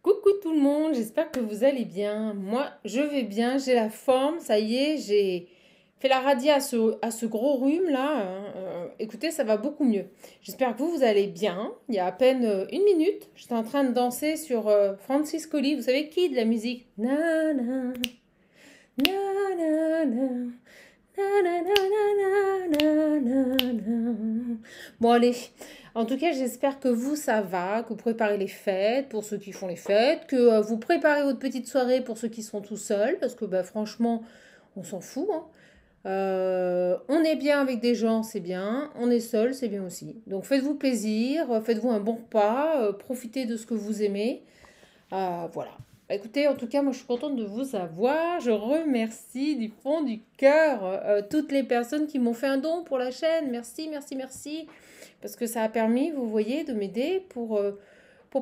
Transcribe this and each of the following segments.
Coucou tout le monde, j'espère que vous allez bien. Moi, je vais bien, j'ai la forme, ça y est, j'ai fait la radie à ce gros rhume là. Écoutez, ça va beaucoup mieux. J'espère que vous allez bien. Il y a à peine une minute, j'étais en train de danser sur Francis Colli. Vous savez qui de la musique? Na, na, na, na, na. Na, na, na, na, na, na, na. Bon, allez. En tout cas, j'espère que vous, ça va, que vous préparez les fêtes pour ceux qui font les fêtes, que vous préparez votre petite soirée pour ceux qui sont tout seuls, parce que bah, franchement, on s'en fout, hein. On est bien avec des gens, c'est bien. On est seul, c'est bien aussi. Donc faites-vous plaisir, faites-vous un bon repas, profitez de ce que vous aimez. Voilà. Bah, écoutez, en tout cas, moi je suis contente de vous avoir. Je remercie du fond du cœur toutes les personnes qui m'ont fait un don pour la chaîne. Merci, merci, merci. Parce que ça a permis, vous voyez, de m'aider pour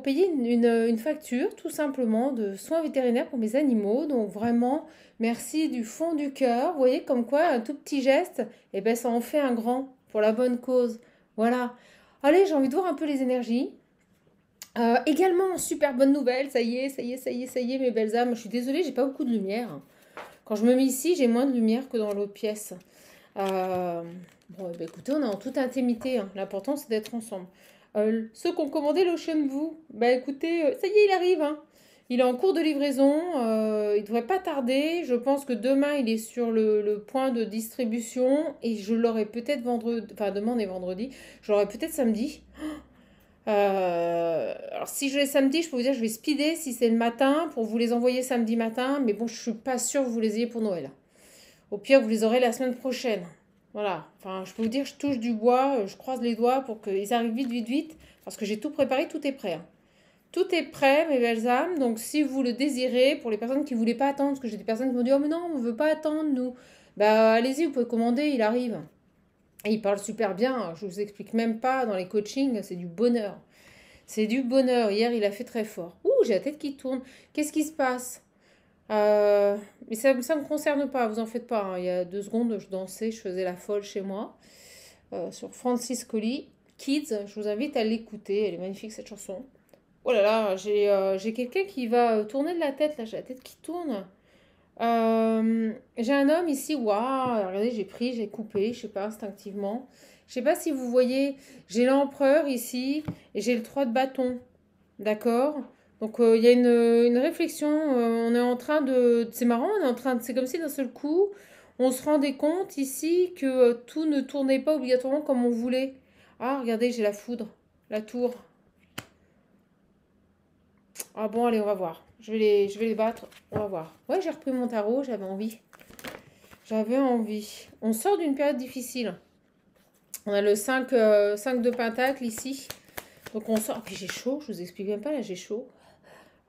payer une facture, tout simplement, de soins vétérinaires pour mes animaux. Donc vraiment, merci du fond du cœur. Vous voyez, comme quoi, un tout petit geste, eh ben, ça en fait un grand pour la bonne cause. Voilà. Allez, j'ai envie de voir un peu les énergies. Également, super bonne nouvelle, ça y est, ça y est, ça y est, ça y est, mes belles âmes. Je suis désolée, j'ai pas beaucoup de lumière. Quand je me mets ici, j'ai moins de lumière que dans l'autre pièce. Euh, bon, eh ben, écoutez, on est en toute intimité, hein. L'important, c'est d'être ensemble. Ceux qui ont commandé l'Ocean View, bah écoutez, ça y est, il arrive, hein. Il est en cours de livraison, il devrait pas tarder. Je pense que demain, il est sur le point de distribution et je l'aurai peut-être vendredi, enfin demain on est vendredi, je l'aurai peut-être samedi. Alors si je l'ai samedi, je peux vous dire que je vais speeder si c'est le matin pour vous les envoyer samedi matin, mais bon, je suis pas sûre que vous les ayez pour Noël. Au pire, vous les aurez la semaine prochaine. Voilà. Enfin, je peux vous dire, je touche du bois, je croise les doigts pour qu'ils arrivent vite, vite, vite, parce que j'ai tout préparé, tout est prêt, hein. Tout est prêt, mes belles âmes. Donc, si vous le désirez, pour les personnes qui ne voulaient pas attendre, parce que j'ai des personnes qui m'ont dit, oh mais non, on ne veut pas attendre, nous. Bah, allez-y, vous pouvez commander, il arrive. Et il parle super bien. Je vous explique même pas dans les coachings, c'est du bonheur. C'est du bonheur. Hier, il a fait très fort. Ouh, j'ai la tête qui tourne. Qu'est-ce qui se passe? Mais ça ne me concerne pas, vous en faites pas, hein. Il y a 2 secondes, je dansais, je faisais la folle chez moi sur Francis Colli. Kids, je vous invite à l'écouter. Elle est magnifique cette chanson. Oh là là, j'ai quelqu'un qui va tourner de la tête, là, j'ai la tête qui tourne. J'ai un homme ici, waouh, regardez, j'ai pris, j'ai coupé, je sais pas, instinctivement. Je sais pas si vous voyez, j'ai l'empereur ici et j'ai le 3 de bâton, d'accord? Donc il y a une réflexion, on est en train de... C'est marrant, on est en train de... C'est comme si d'un seul coup, on se rendait compte ici que tout ne tournait pas obligatoirement comme on voulait. Ah, regardez, j'ai la foudre, la tour. Ah bon, allez, on va voir. Je vais les battre. On va voir. Ouais, j'ai repris mon tarot, j'avais envie. J'avais envie. On sort d'une période difficile. On a le 5 de Pentacle ici. Donc on sort. Puis j'ai chaud, je vous explique même pas, là j'ai chaud.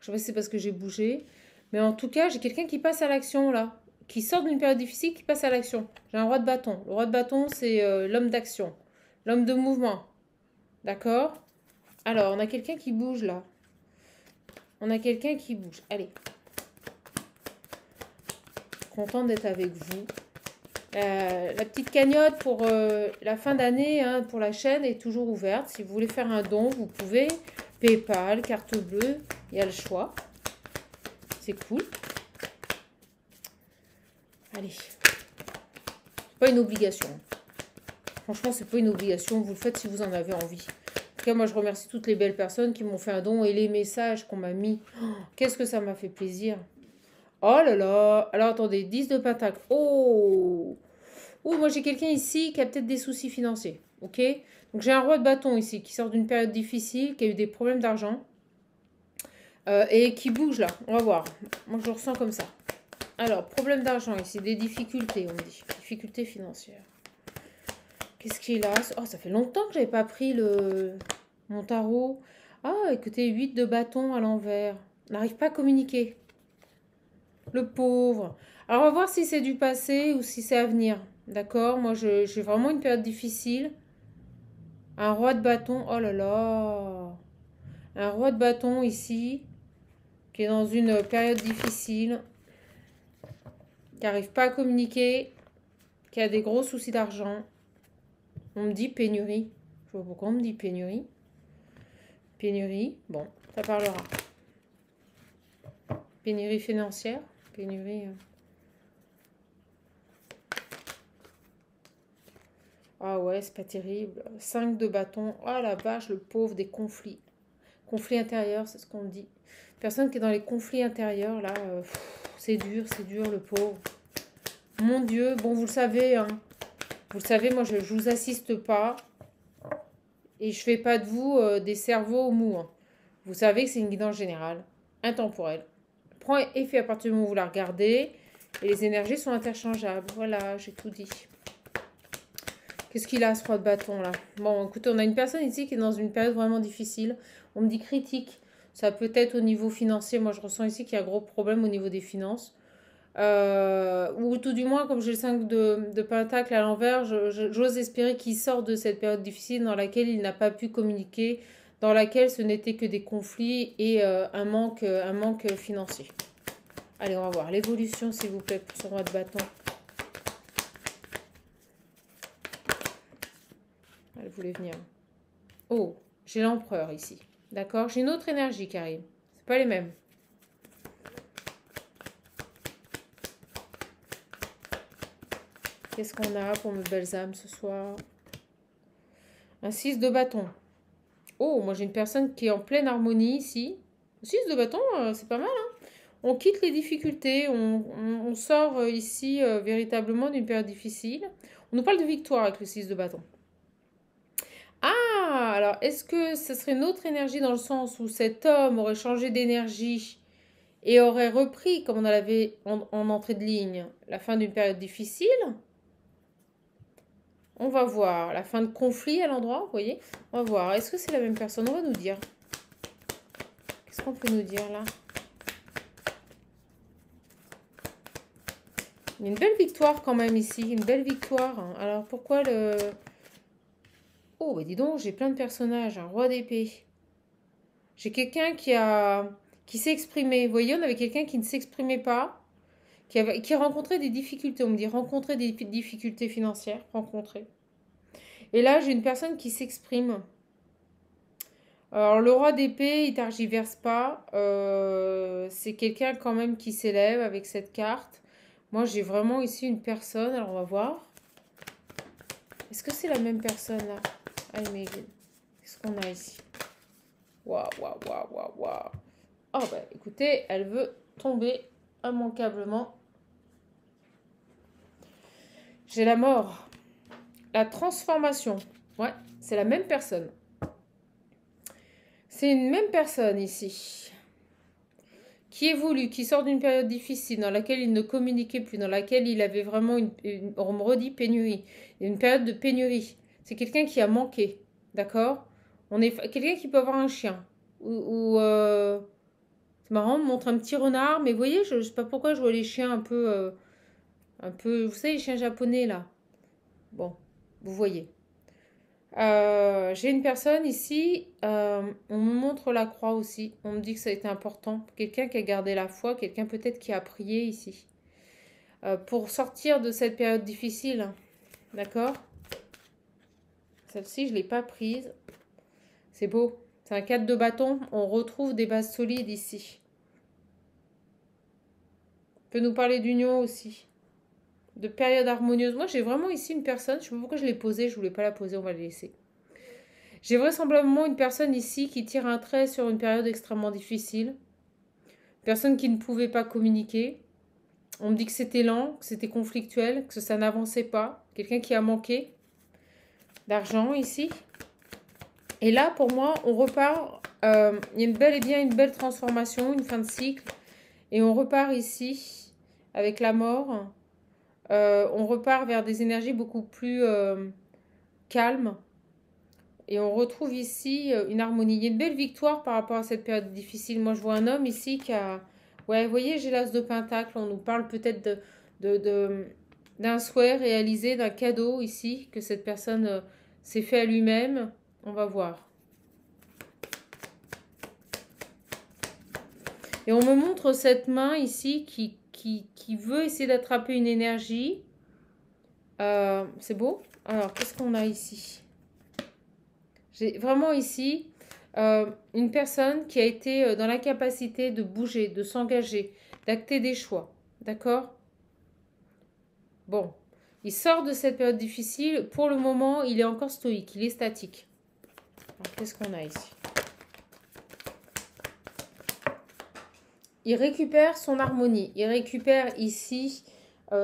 Je sais pas si c'est parce que j'ai bougé. Mais en tout cas, j'ai quelqu'un qui passe à l'action là. Qui sort d'une période difficile, qui passe à l'action. J'ai un roi de bâton. Le roi de bâton, c'est l'homme d'action. L'homme de mouvement. D'accord? Alors, on a quelqu'un qui bouge là. On a quelqu'un qui bouge. Allez. Contente d'être avec vous. La petite cagnotte pour la fin d'année, hein, pour la chaîne est toujours ouverte. Si vous voulez faire un don, vous pouvez. PayPal, carte bleue, il y a le choix. C'est cool. Allez. C'est pas une obligation. Franchement, c'est pas une obligation. Vous le faites si vous en avez envie. En tout cas, moi, je remercie toutes les belles personnes qui m'ont fait un don et les messages qu'on m'a mis. Oh, qu'est-ce que ça m'a fait plaisir. Oh là là. Alors, attendez. 10 de pentacle. Oh. Oh, moi, j'ai quelqu'un ici qui a peut-être des soucis financiers. Ok? Donc, j'ai un roi de bâton ici qui sort d'une période difficile, qui a eu des problèmes d'argent. Et qui bouge là. On va voir. Moi, je le ressens comme ça. Alors, problème d'argent ici. Des difficultés, on me dit. Difficultés financières. Qu'est-ce qu'il a? Oh, ça fait longtemps que j'avais pas pris mon tarot. Ah, écoutez, 8 de bâton à l'envers. N'arrive pas à communiquer. Le pauvre. Alors, on va voir si c'est du passé ou si c'est à venir. D'accord? Moi, j'ai vraiment une période difficile. Un roi de bâton. Oh là là. Un roi de bâton ici, qui est dans une période difficile, qui n'arrive pas à communiquer, qui a des gros soucis d'argent. On me dit pénurie. Je vois pourquoi on me dit pénurie. Pénurie. Bon, ça parlera. Pénurie financière. Pénurie... Ah ouais, c'est pas terrible. 5 de bâton. Oh la vache, le pauvre des conflits. Conflits intérieurs, c'est ce qu'on dit. Personne qui est dans les conflits intérieurs, là, c'est dur, le pauvre. Mon Dieu, bon, vous le savez, hein. Vous le savez, moi, je ne vous assiste pas. Et je fais pas de vous des cerveaux mous, hein. Vous savez que c'est une guidance générale, intemporelle. Prend effet à partir du moment où vous la regardez. Et les énergies sont interchangeables. Voilà, j'ai tout dit. Qu'est-ce qu'il a, ce roi de bâton, là? Bon, écoutez, on a une personne ici qui est dans une période vraiment difficile. On me dit critique. Ça peut être au niveau financier. Moi, je ressens ici qu'il y a un gros problème au niveau des finances. Ou tout du moins, comme j'ai le 5 de Pentacle à l'envers, j'ose espérer qu'il sort de cette période difficile dans laquelle il n'a pas pu communiquer, dans laquelle ce n'était que des conflits et un manque financier. Allez, on va voir l'évolution, s'il vous plaît, pour ce roi de bâton. Elle voulait venir. Oh, j'ai l'empereur ici. D'accord? J'ai une autre énergie qui arrive. C'est pas les mêmes. Qu'est-ce qu'on a pour mes belles âmes ce soir? Un 6 de bâton. Oh, moi j'ai une personne qui est en pleine harmonie ici. 6 de bâton, c'est pas mal, hein? On quitte les difficultés, on sort ici véritablement d'une période difficile. On nous parle de victoire avec le 6 de bâton. Ah, alors est-ce que ce serait une autre énergie dans le sens où cet homme aurait changé d'énergie et aurait repris, comme on l'avait en entrée de ligne, la fin d'une période difficile? On va voir la fin de conflit à l'endroit, vous voyez? On va voir, est-ce que c'est la même personne? On va nous dire. Qu'est-ce qu'on peut nous dire là? Il y a une belle victoire quand même ici, une belle victoire. Alors pourquoi le... Oh, bah dis donc, j'ai plein de personnages, un roi d'épée. J'ai quelqu'un qui s'est exprimé. Vous voyez, on avait quelqu'un qui ne s'exprimait pas, qui a rencontré des difficultés. On me dit rencontrer des difficultés financières, rencontrer. Et là, j'ai une personne qui s'exprime. Alors, le roi d'épée, il targiverse pas. C'est quelqu'un quand même qui s'élève avec cette carte. Moi, j'ai vraiment ici une personne. Alors, on va voir. Est-ce que c'est la même personne, là? Ah, mais qu'est-ce qu'on a ici? Waouh, waouh, waouh, waouh, waouh. Oh, bah, écoutez, elle veut tomber immanquablement. J'ai la mort. La transformation. Ouais, c'est la même personne. C'est une même personne ici. Qui évolue, qui sort d'une période difficile dans laquelle il ne communiquait plus, dans laquelle il avait vraiment on me redit pénurie, une période de pénurie. C'est quelqu'un qui a manqué, d'accord? On est quelqu'un qui peut avoir un chien. C'est marrant, on me montre un petit renard, mais vous voyez, je ne sais pas pourquoi je vois les chiens un peu, vous savez, les chiens japonais là. Bon, vous voyez. J'ai une personne ici, on me montre la croix aussi, on me dit que ça a été important. Quelqu'un qui a gardé la foi, quelqu'un peut-être qui a prié ici. Pour sortir de cette période difficile, d'accord? Celle-ci, je ne l'ai pas prise. C'est beau. C'est un 4 de bâton, on retrouve des bases solides ici. On peut nous parler d'union aussi. De période harmonieuse. Moi, j'ai vraiment ici une personne, je ne sais pas pourquoi je l'ai posée, je ne voulais pas la poser, on va la laisser. J'ai vraisemblablement une personne ici qui tire un trait sur une période extrêmement difficile. Personne qui ne pouvait pas communiquer. On me dit que c'était lent, que c'était conflictuel, que ça n'avançait pas. Quelqu'un qui a manqué d'argent ici. Et là, pour moi, on repart. Il y a bel et bien une belle transformation, une fin de cycle. Et on repart ici avec la mort. On repart vers des énergies beaucoup plus calmes. Et on retrouve ici une harmonie. Il y a une belle victoire par rapport à cette période difficile. Moi, je vois un homme ici qui a... Ouais, vous voyez, j'ai l'as de pentacle. On nous parle peut-être d'un souhait réalisé, d'un cadeau ici, que cette personne s'est fait à lui-même. On va voir. Et on me montre cette main ici qui veut essayer d'attraper une énergie. C'est beau. Alors, qu'est-ce qu'on a ici? J'ai vraiment ici Une personne qui a été dans l'incapacité de bouger, de s'engager, d'acter des choix. D'accord? Bon, il sort de cette période difficile. Pour le moment, il est encore stoïque, il est statique. Qu'est-ce qu'on a ici? Il récupère son harmonie. Il récupère ici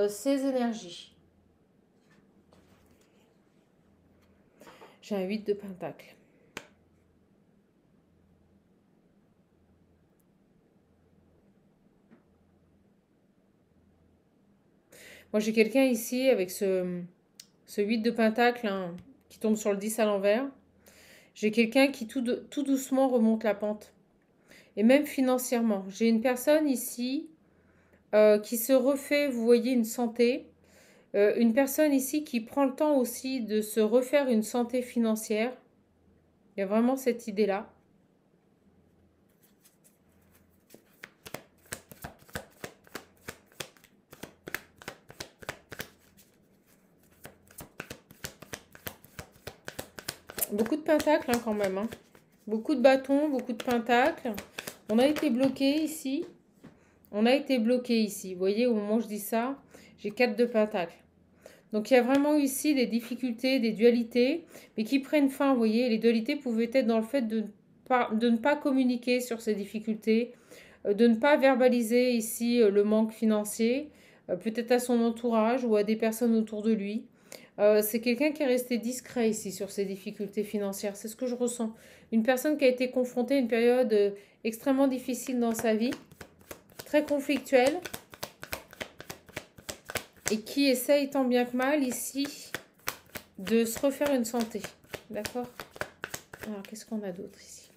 ses énergies. J'ai un 8 de pentacle. Moi, j'ai quelqu'un ici avec ce 8 de pentacle hein, qui tombe sur le 10 à l'envers. J'ai quelqu'un qui tout doucement remonte la pente. Et même financièrement. J'ai une personne ici qui se refait, vous voyez, une santé. Une personne ici qui prend le temps aussi de se refaire une santé financière. Il y a vraiment cette idée-là. Beaucoup de pentacles hein, quand même. Hein. Beaucoup de bâtons, beaucoup de pentacles. On a été bloqué ici. On a été bloqué ici. Vous voyez, au moment où je dis ça, j'ai 4 de pentacles. Donc, il y a vraiment ici des difficultés, des dualités, mais qui prennent fin. Vous voyez, les dualités pouvaient être dans le fait de ne pas communiquer sur ces difficultés, de ne pas verbaliser ici le manque financier, peut-être à son entourage ou à des personnes autour de lui. C'est quelqu'un qui est resté discret ici sur ses difficultés financières. C'est ce que je ressens. Une personne qui a été confrontée à une période extrêmement difficile dans sa vie, très conflictuelle, et qui essaye tant bien que mal ici de se refaire une santé. D'accord? Alors, qu'est-ce qu'on a d'autre ici?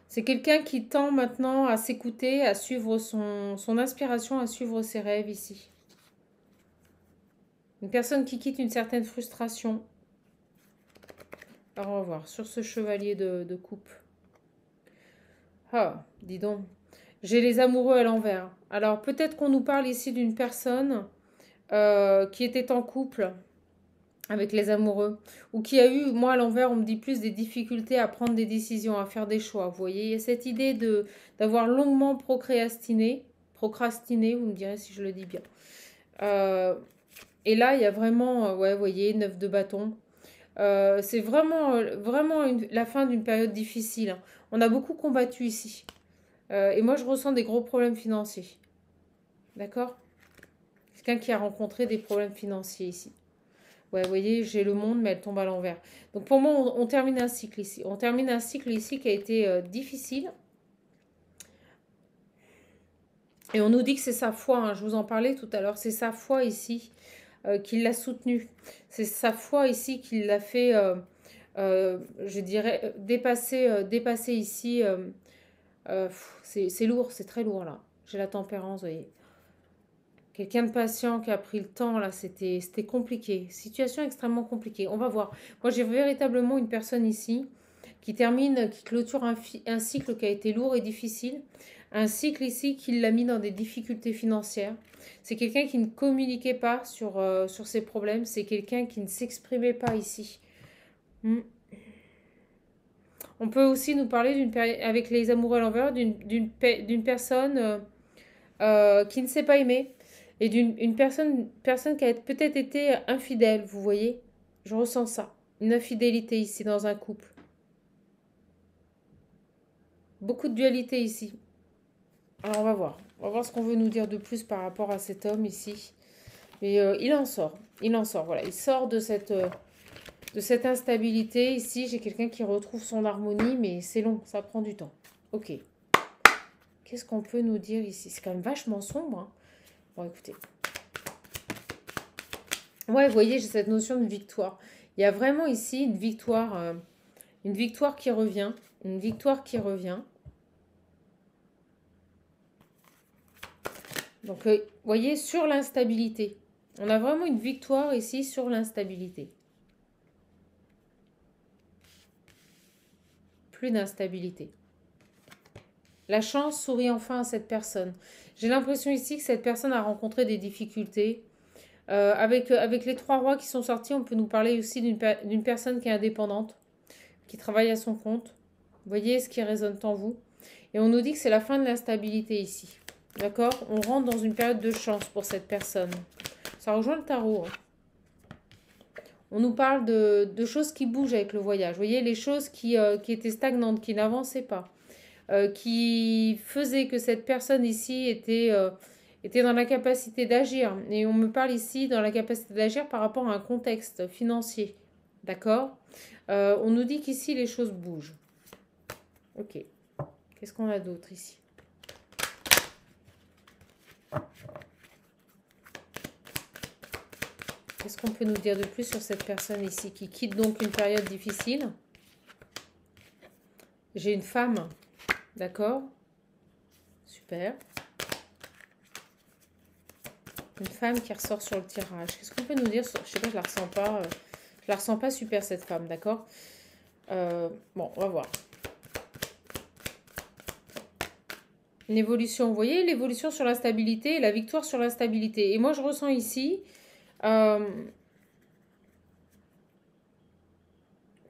C'est quelqu'un qui tend maintenant à s'écouter, à suivre son inspiration, à suivre ses rêves ici. Une personne qui quitte une certaine frustration. Alors, on va voir sur ce chevalier de coupe. Ah, dis donc. J'ai les amoureux à l'envers. Alors, peut-être qu'on nous parle ici d'une personne qui était en couple avec les amoureux, ou qui a eu, moi à l'envers, on me dit plus des difficultés à prendre des décisions, à faire des choix. Vous voyez, il y a cette idée d'avoir longuement procrastiné, vous me direz si je le dis bien. Et là, il y a vraiment, ouais, vous voyez, 9 de bâton. C'est vraiment, la fin d'une période difficile. Hein. On a beaucoup combattu ici. Et moi, je ressens des gros problèmes financiers. D'accord? Quelqu'un qui a rencontré des problèmes financiers ici. Ouais, vous voyez, j'ai le monde, mais elle tombe à l'envers. Donc pour moi, on termine un cycle ici. On termine un cycle ici qui a été difficile. Et on nous dit que c'est sa foi, hein, je vous en parlais tout à l'heure, c'est sa foi ici qui l'a soutenu. C'est sa foi ici qui l'a fait, je dirais, dépasser ici. C'est lourd, c'est très lourd là. J'ai la tempérance, vous voyez. Quelqu'un de patient qui a pris le temps, là, c'était compliqué. Situation extrêmement compliquée. On va voir. Moi, j'ai véritablement une personne ici qui termine, qui clôture un cycle qui a été lourd et difficile. Un cycle ici qui l'a mis dans des difficultés financières. C'est quelqu'un qui ne communiquait pas sur ses problèmes. C'est quelqu'un qui ne s'exprimait pas ici. On peut aussi nous parler avec les amoureux à l'envers d'une personne qui ne s'est pas aimée. Et d'une personne qui a peut-être été infidèle, vous voyez. Je ressens ça. Une infidélité ici dans un couple. Beaucoup de dualité ici. Alors on va voir. On va voir ce qu'on veut nous dire de plus par rapport à cet homme ici. Mais il en sort. Il en sort. Voilà. Il sort de cette instabilité. Ici, j'ai quelqu'un qui retrouve son harmonie, mais c'est long. Ça prend du temps. Ok. Qu'est-ce qu'on peut nous dire ici? C'est quand même vachement sombre. Hein. Bon, écoutez. Ouais, vous voyez, j'ai cette notion de victoire. Il y a vraiment ici une victoire qui revient. Une victoire qui revient. Donc, vous voyez, sur l'instabilité. On a vraiment une victoire ici sur l'instabilité. Plus d'instabilité. La chance sourit enfin à cette personne. J'ai l'impression ici que cette personne a rencontré des difficultés. Avec les trois rois qui sont sortis, on peut nous parler aussi d'une personne qui est indépendante, qui travaille à son compte. Vous voyez ce qui résonne en vous. Et on nous dit que c'est la fin de l'instabilité ici. D'accord? On rentre dans une période de chance pour cette personne. Ça rejoint le tarot. On nous parle de choses qui bougent avec le voyage. Vous voyez, les choses qui étaient stagnantes, qui n'avançaient pas, qui faisaient que cette personne ici était dans la capacité d'agir. Et on me parle ici dans la capacité d'agir par rapport à un contexte financier. D'accord? On nous dit qu'ici, les choses bougent. Ok. Qu'est-ce qu'on a d'autre ici? Qu'est-ce qu'on peut nous dire de plus sur cette personne ici qui quitte donc une période difficile? J'ai une femme. D'accord? Super. Une femme qui ressort sur le tirage. Qu'est-ce qu'on peut nous dire sur... Je sais pas, je la ressens pas. Je la ressens pas super cette femme, d'accord? Bon, on va voir. Une évolution. Vous voyez l'évolution sur l'instabilité et la victoire sur l'instabilité. Et moi, je ressens ici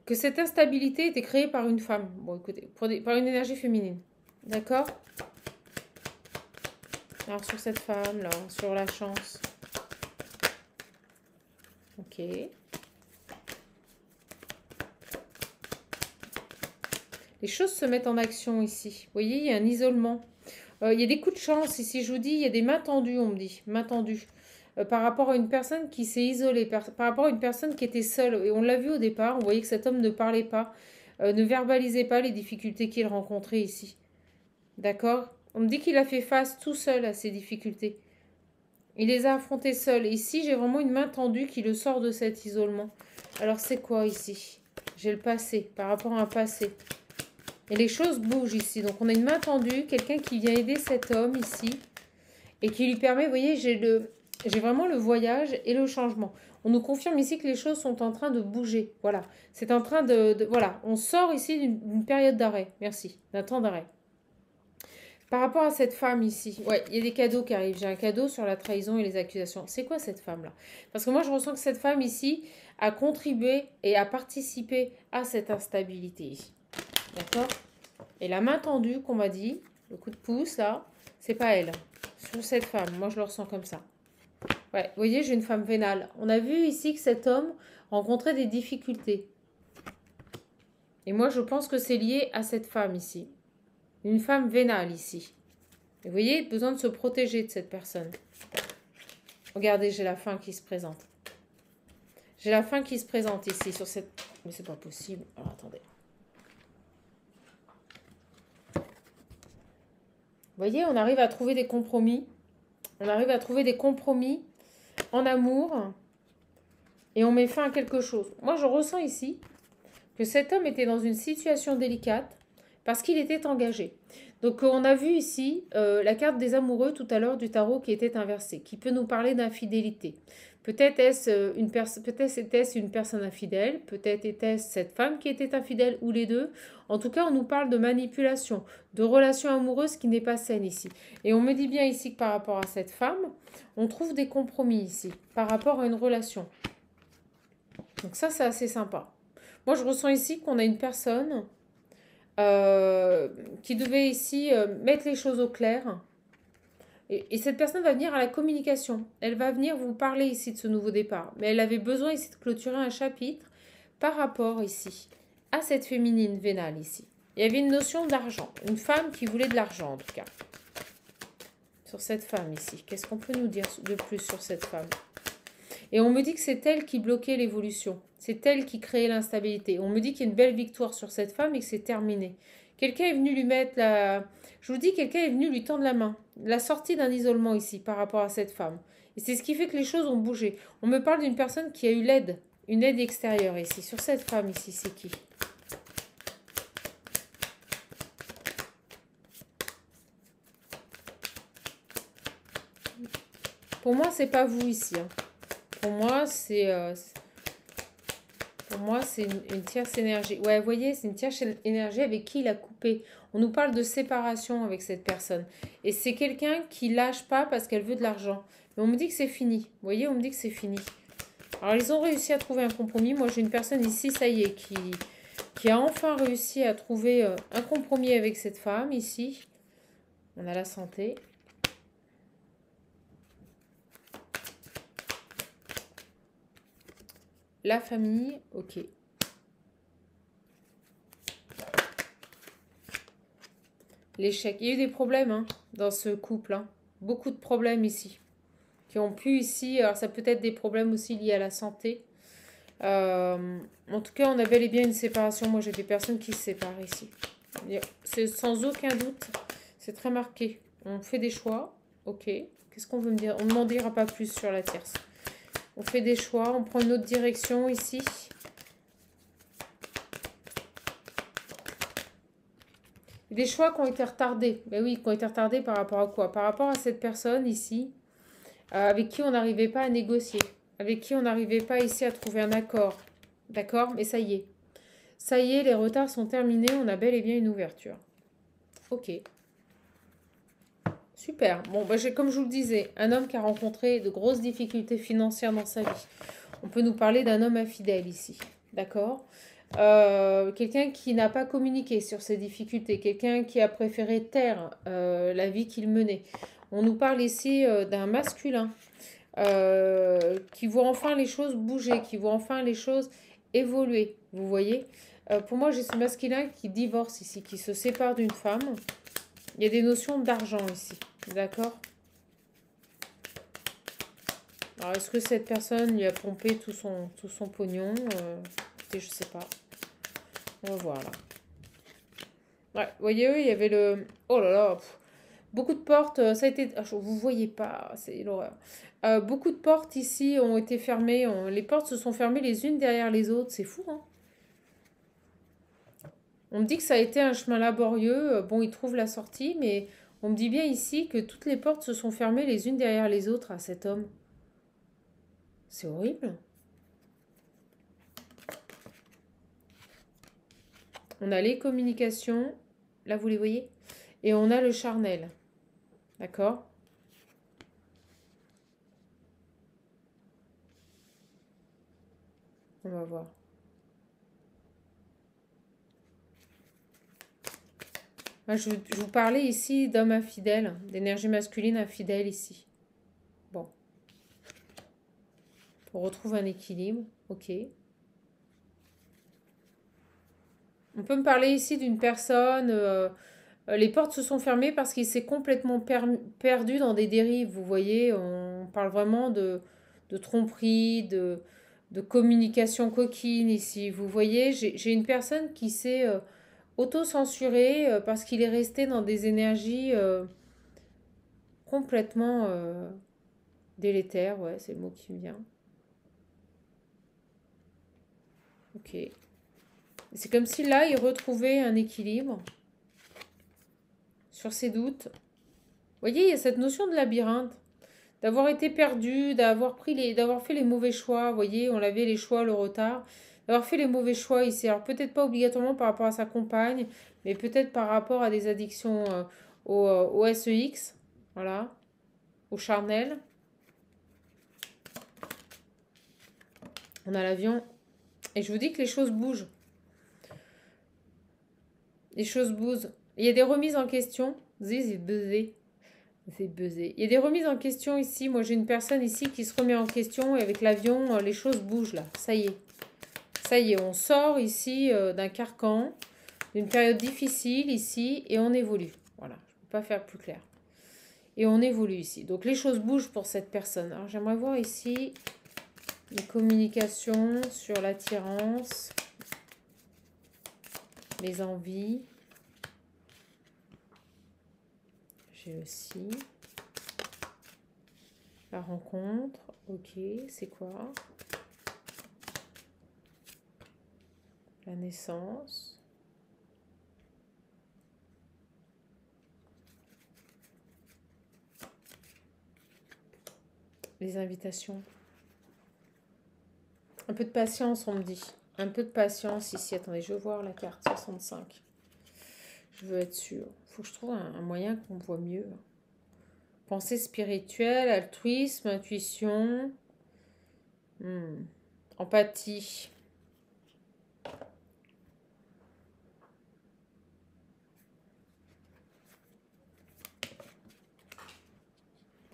que cette instabilité était créée par une femme. Bon, écoutez, par une énergie féminine. D'accord? Alors, sur cette femme, là, sur la chance. Ok. Les choses se mettent en action ici. Vous voyez, il y a un isolement. Il y a des coups de chance ici, je vous dis. Il y a des mains tendues, on me dit. Mains tendues. Par rapport à une personne qui s'est isolée. Par rapport à une personne qui était seule. Et on l'a vu au départ. On voyait que cet homme ne parlait pas. Ne verbalisait pas les difficultés qu'il rencontrait ici. D'accord? On me dit qu'il a fait face tout seul à ces difficultés. Il les a affrontées seul. Ici, j'ai vraiment une main tendue qui le sort de cet isolement. Alors, c'est quoi ici? J'ai le passé. Par rapport à un passé. Et les choses bougent ici. Donc, on a une main tendue, quelqu'un qui vient aider cet homme ici. Et qui lui permet, vous voyez, j'ai vraiment le voyage et le changement. On nous confirme ici que les choses sont en train de bouger. Voilà. C'est en train voilà. On sort ici d'une période d'arrêt. Merci. D'un temps d'arrêt. Par rapport à cette femme ici. Ouais, il y a des cadeaux qui arrivent. J'ai un cadeau sur la trahison et les accusations. C'est quoi cette femme-là? Parce que moi, je ressens que cette femme ici a contribué et a participé à cette instabilité ici. D'accord? Et la main tendue qu'on m'a dit, le coup de pouce là, c'est pas elle. Sur cette femme, moi je le ressens comme ça. Ouais, vous voyez, j'ai une femme vénale. On a vu ici que cet homme rencontrait des difficultés. Et moi je pense que c'est lié à cette femme ici. Une femme vénale ici. Et vous voyez, besoin de se protéger de cette personne. Regardez, j'ai la fin qui se présente. J'ai la fin qui se présente ici sur cette... Mais c'est pas possible. Alors attendez. Vous voyez, on arrive à trouver des compromis. On arrive à trouver des compromis en amour. Et on met fin à quelque chose. Moi, je ressens ici que cet homme était dans une situation délicate parce qu'il était engagé. Donc, on a vu ici la carte des amoureux tout à l'heure du tarot qui était inversée, qui peut nous parler d'infidélité. Peut-être était-ce une personne infidèle, peut-être était-ce cette femme qui était infidèle, ou les deux. En tout cas, on nous parle de manipulation, de relation amoureuse qui n'est pas saine ici. Et on me dit bien ici que par rapport à cette femme, on trouve des compromis ici, par rapport à une relation. Donc ça, c'est assez sympa. Moi, je ressens ici qu'on a une personne qui devait ici mettre les choses au clair. Et cette personne va venir à la communication. Elle va venir vous parler ici de ce nouveau départ. Mais elle avait besoin ici de clôturer un chapitre par rapport ici à cette féminine vénale ici. Il y avait une notion d'argent. Une femme qui voulait de l'argent en tout cas. Sur cette femme ici. Qu'est-ce qu'on peut nous dire de plus sur cette femme? Et on me dit que c'est elle qui bloquait l'évolution. C'est elle qui créait l'instabilité. On me dit qu'il y a une belle victoire sur cette femme et que c'est terminé. Quelqu'un est venu lui mettre la... Je vous dis, quelqu'un est venu lui tendre la main. La sortie d'un isolement ici par rapport à cette femme. Et c'est ce qui fait que les choses ont bougé. On me parle d'une personne qui a eu l'aide. Une aide extérieure ici. Sur cette femme ici, c'est qui? Pour moi, c'est pas vous ici. Hein. Pour moi, c'est... Pour moi, c'est une tierce énergie. Ouais, vous voyez, c'est une tierce énergie avec qui il a coupé. On nous parle de séparation avec cette personne. Et c'est quelqu'un qui lâche pas parce qu'elle veut de l'argent. Mais on me dit que c'est fini. Vous voyez, on me dit que c'est fini. Alors, ils ont réussi à trouver un compromis. Moi, j'ai une personne ici, ça y est, qui a enfin réussi à trouver un compromis avec cette femme ici. On a la santé. La famille, ok. L'échec. Il y a eu des problèmes hein, dans ce couple. Hein. Beaucoup de problèmes ici. Qui ont pu ici. Alors, ça peut être des problèmes aussi liés à la santé. En tout cas, on a bel et bien une séparation. Moi, j'ai des personnes qui se séparent ici. C'est sans aucun doute. C'est très marqué. On fait des choix. Ok. Qu'est-ce qu'on veut me dire? On ne m'en dira pas plus sur la tierce. On fait des choix. On prend une autre direction ici. Des choix qui ont été retardés. Ben oui, qui ont été retardés par rapport à quoi? Par rapport à cette personne ici, avec qui on n'arrivait pas à négocier. Avec qui on n'arrivait pas ici à trouver un accord. D'accord? Mais ça y est. Ça y est, les retards sont terminés. On a bel et bien une ouverture. Ok. Super. Bon, bah, comme je vous le disais, un homme qui a rencontré de grosses difficultés financières dans sa vie. On peut nous parler d'un homme infidèle ici. D'accord? Quelqu'un qui n'a pas communiqué sur ses difficultés. Quelqu'un qui a préféré taire la vie qu'il menait. On nous parle ici d'un masculin qui voit enfin les choses bouger, qui voit enfin les choses évoluer. Vous voyez? Pour moi, j'ai ce masculin qui divorce ici, qui se sépare d'une femme. Il y a des notions d'argent ici. D'accord? Alors, est-ce que cette personne lui a pompé tout son pognon écoutez, je sais pas. On va voir là. Ouais, vous voyez, il y avait le... Oh là là, beaucoup de portes, ça a été... Vous voyez pas, c'est l'horreur. Beaucoup de portes ici ont été fermées. Les portes se sont fermées les unes derrière les autres. C'est fou, hein? On me dit que ça a été un chemin laborieux. Bon, il trouve la sortie, mais on me dit bien ici que toutes les portes se sont fermées les unes derrière les autres à cet homme. C'est horrible. On a les communications. Là, vous les voyez? Et on a le charnel. D'accord? On va voir. Moi, je vous parlais ici d'homme infidèle, d'énergie masculine infidèle ici. Bon. On retrouve un équilibre. Ok. On peut me parler ici d'une personne. Les portes se sont fermées parce qu'il s'est complètement perdu dans des dérives. Vous voyez, on parle vraiment de tromperie, de communication coquine ici. Vous voyez, j'ai une personne qui s'est auto-censurée parce qu'il est resté dans des énergies complètement délétères. Ouais, c'est le mot qui me vient. Ok. C'est comme si là, il retrouvait un équilibre sur ses doutes. Vous voyez, il y a cette notion de labyrinthe, d'avoir été perdu, d'avoir fait les mauvais choix. Vous voyez, on avait les choix, le retard, d'avoir fait les mauvais choix ici. Alors peut-être pas obligatoirement par rapport à sa compagne, mais peut-être par rapport à des addictions au SEX, voilà, au charnel. On a l'avion. Et je vous dis que les choses bougent. Les choses bougent. Il y a des remises en question. C'est buzzé. C'est buzzé. Il y a des remises en question ici. Moi, j'ai une personne ici qui se remet en question et avec l'avion, les choses bougent là. Ça y est. Ça y est, on sort ici d'un carcan, d'une période difficile ici et on évolue. Voilà, je ne peux pas faire plus clair. Et on évolue ici. Donc, les choses bougent pour cette personne. Alors, j'aimerais voir ici les communications sur l'attirance, les envies. J'ai aussi la rencontre. Ok, c'est quoi? La naissance. Les invitations. Un peu de patience, on me dit. Un peu de patience ici. Attendez, je veux voir la carte 65. Je veux être sûre. Il faut que je trouve un moyen qu'on voit mieux. Pensée spirituelle, altruisme, intuition, empathie.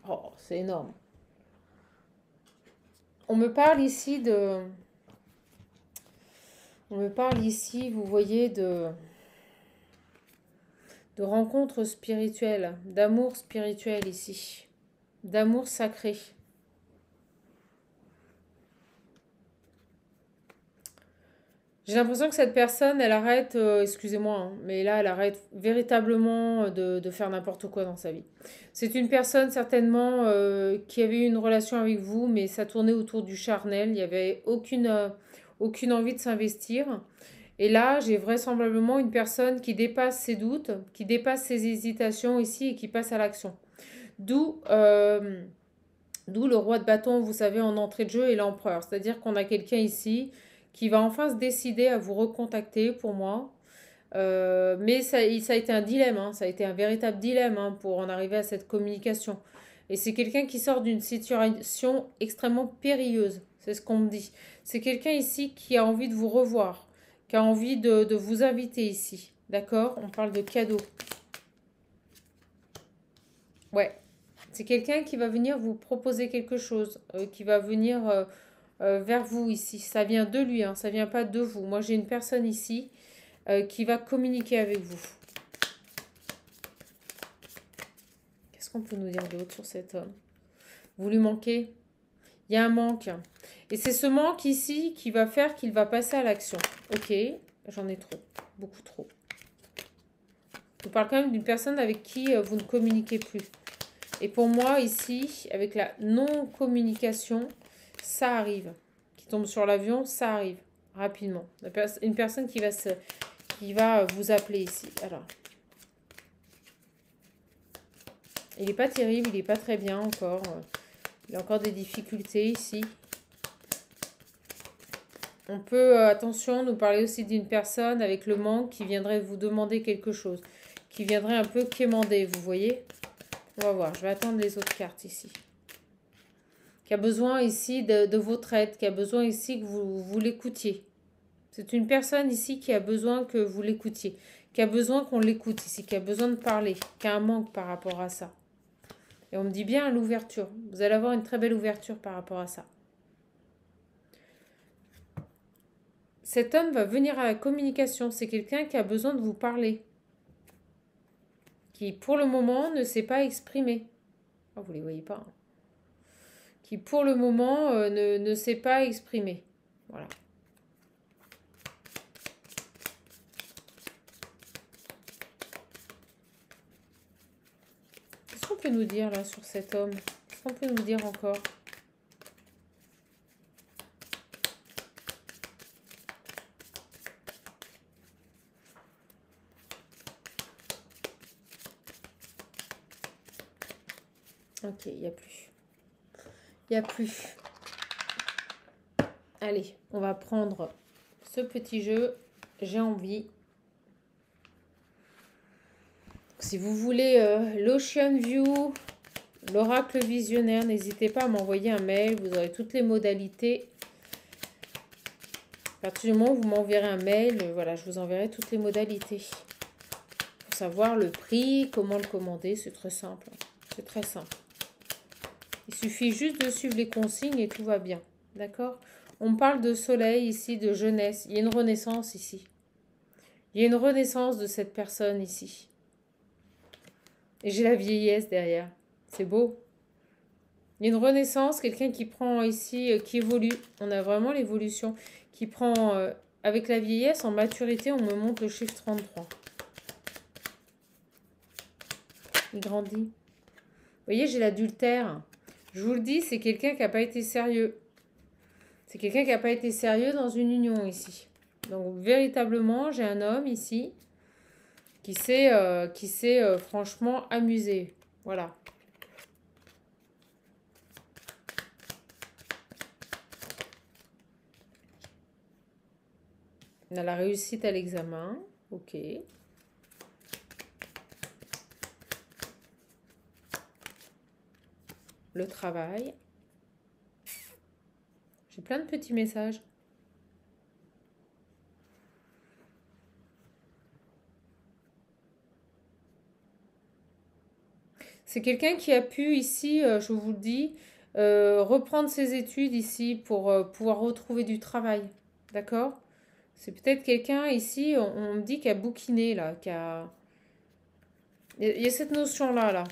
Oh, c'est énorme. On me parle ici de... On me parle ici, vous voyez, de rencontres spirituelles, d'amour spirituel ici, d'amour sacré. J'ai l'impression que cette personne, elle arrête, excusez-moi, hein, mais là, elle arrête véritablement de faire n'importe quoi dans sa vie. C'est une personne certainement qui avait eu une relation avec vous, mais ça tournait autour du charnel. Il n'y avait aucune envie de s'investir. Et là, j'ai vraisemblablement une personne qui dépasse ses doutes, qui dépasse ses hésitations ici et qui passe à l'action. D'où le roi de bâton, vous savez, en entrée de jeu et l'empereur. C'est-à-dire qu'on a quelqu'un ici qui va enfin se décider à vous recontacter pour moi. Mais ça a été un dilemme, hein, ça a été un véritable dilemme hein, pour en arriver à cette communication. Et c'est quelqu'un qui sort d'une situation extrêmement périlleuse, c'est ce qu'on me dit. C'est quelqu'un ici qui a envie de vous revoir, qui a envie de vous inviter ici. D'accord? On parle de cadeau. Ouais. C'est quelqu'un qui va venir vous proposer quelque chose, qui va venir vers vous ici. Ça vient de lui, hein, ça vient pas de vous. Moi, j'ai une personne ici qui va communiquer avec vous. Qu'est-ce qu'on peut nous dire d'autre sur cet homme? Vous lui manquez? Il y a un manque. Et c'est ce manque ici qui va faire qu'il va passer à l'action. Ok, j'en ai trop, beaucoup trop. Je vous parle quand même d'une personne avec qui vous ne communiquez plus. Et pour moi, ici, avec la non-communication, ça arrive. Qui tombe sur l'avion, ça arrive rapidement. Une personne qui va vous appeler ici. Alors, il n'est pas terrible, il n'est pas très bien encore. Il y a encore des difficultés ici. On peut, attention, nous parler aussi d'une personne avec le manque qui viendrait vous demander quelque chose. Qui viendrait un peu quémander, vous voyez? On va voir, je vais attendre les autres cartes ici. Qui a besoin ici de votre aide, qui a besoin ici que vous l'écoutiez. C'est une personne ici qui a besoin que vous l'écoutiez, qui a besoin qu'on l'écoute ici, qui a besoin de parler, qui a un manque par rapport à ça. Et on me dit bien l'ouverture. Vous allez avoir une très belle ouverture par rapport à ça. Cet homme va venir à la communication. C'est quelqu'un qui a besoin de vous parler. Qui, pour le moment, ne sait pas exprimer. Oh, vous ne les voyez pas. Hein. Qui, pour le moment, ne sait pas exprimer. Voilà. Qu'est-ce qu'on peut nous dire, là, sur cet homme? Qu'est-ce qu'on peut nous dire encore? Ok, il n'y a plus. Il n'y a plus. Allez, on va prendre ce petit jeu. J'ai envie. Si vous voulez l'Ocean View, l'oracle visionnaire, n'hésitez pas à m'envoyer un mail. Vous aurez toutes les modalités. À partir du moment où vous m'enverrez un mail, voilà, je vous enverrai toutes les modalités. Pour savoir le prix, comment le commander, c'est très simple. C'est très simple. Il suffit juste de suivre les consignes et tout va bien. D'accord? On me parle de soleil ici, de jeunesse. Il y a une renaissance ici. Il y a une renaissance de cette personne ici. Et j'ai la vieillesse derrière. C'est beau. Il y a une renaissance, quelqu'un qui prend ici, qui évolue. On a vraiment l'évolution. Qui prend, avec la vieillesse, en maturité, on me montre le chiffre 33. Il grandit. Vous voyez, j'ai l'adultère. Je vous le dis, c'est quelqu'un qui n'a pas été sérieux. C'est quelqu'un qui n'a pas été sérieux dans une union ici. Donc, véritablement, j'ai un homme ici qui s'est franchement amusé. Voilà. On a la réussite à l'examen. Ok. Le travail. J'ai plein de petits messages. C'est quelqu'un qui a pu ici, je vous le dis, reprendre ses études ici pour pouvoir retrouver du travail. D'accord? C'est peut-être quelqu'un ici, on me dit, qui a bouquiné, là, qui a... Il y a cette notion-là, là.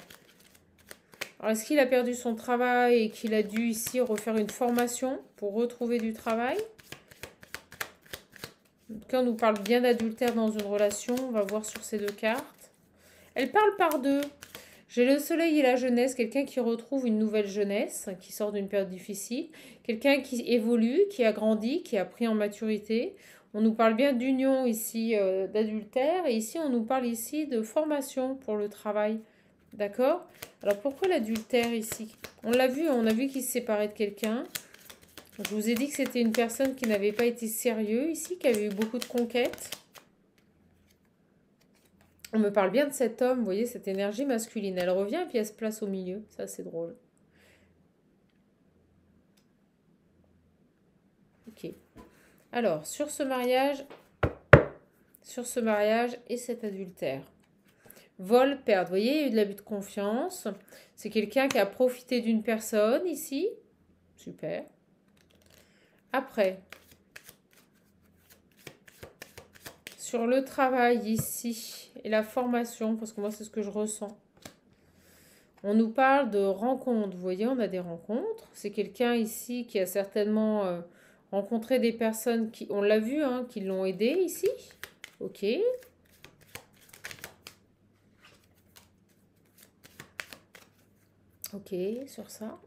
Alors, est-ce qu'il a perdu son travail et qu'il a dû ici refaire une formation pour retrouver du travail? En tout cas, on nous parle bien d'adultère dans une relation. On va voir sur ces deux cartes. Elle parle par deux. J'ai le soleil et la jeunesse, quelqu'un qui retrouve une nouvelle jeunesse, qui sort d'une période difficile, quelqu'un qui évolue, qui a grandi, qui a pris en maturité. On nous parle bien d'union ici, d'adultère, et ici on nous parle ici de formation pour le travail. D'accord? Alors pourquoi l'adultère ici? On l'a vu, on a vu qu'il se séparait de quelqu'un. Je vous ai dit que c'était une personne qui n'avait pas été sérieux ici, qui avait eu beaucoup de conquêtes. On me parle bien de cet homme, vous voyez, cette énergie masculine. Elle revient et puis elle se place au milieu. Ça, c'est drôle. Ok. Alors, sur ce mariage et cet adultère. Vol, perte. Vous voyez, il y a eu de l'abus de confiance. C'est quelqu'un qui a profité d'une personne ici. Super. Après, sur le travail ici et la formation, parce que moi, c'est ce que je ressens. On nous parle de rencontres. Vous voyez, on a des rencontres. C'est quelqu'un ici qui a certainement rencontré des personnes qui, on l'a vu, hein, qui l'ont aidé ici. Ok. Ok, sur ça.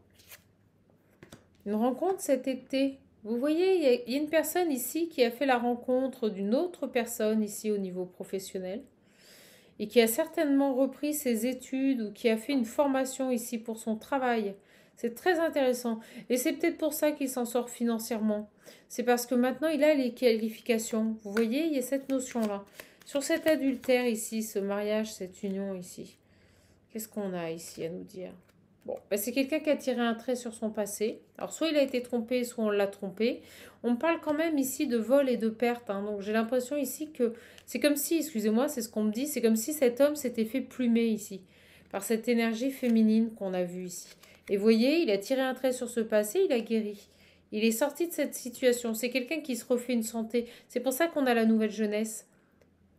Une rencontre cet été. Vous voyez, il y a une personne ici qui a fait la rencontre d'une autre personne ici au niveau professionnel et qui a certainement repris ses études ou qui a fait une formation ici pour son travail. C'est très intéressant. Et c'est peut-être pour ça qu'il s'en sort financièrement. C'est parce que maintenant, il a les qualifications. Vous voyez, il y a cette notion-là. Sur cet adultère ici, ce mariage, cette union ici, qu'est-ce qu'on a ici à nous dire? Bon, ben c'est quelqu'un qui a tiré un trait sur son passé. Alors, soit il a été trompé, soit on l'a trompé. On parle quand même ici de vol et de perte. Hein. Donc, j'ai l'impression ici que c'est comme si, excusez-moi, c'est ce qu'on me dit, c'est comme si cet homme s'était fait plumer ici, par cette énergie féminine qu'on a vue ici. Et vous voyez, il a tiré un trait sur ce passé, il a guéri. Il est sorti de cette situation. C'est quelqu'un qui se refait une santé. C'est pour ça qu'on a la nouvelle jeunesse.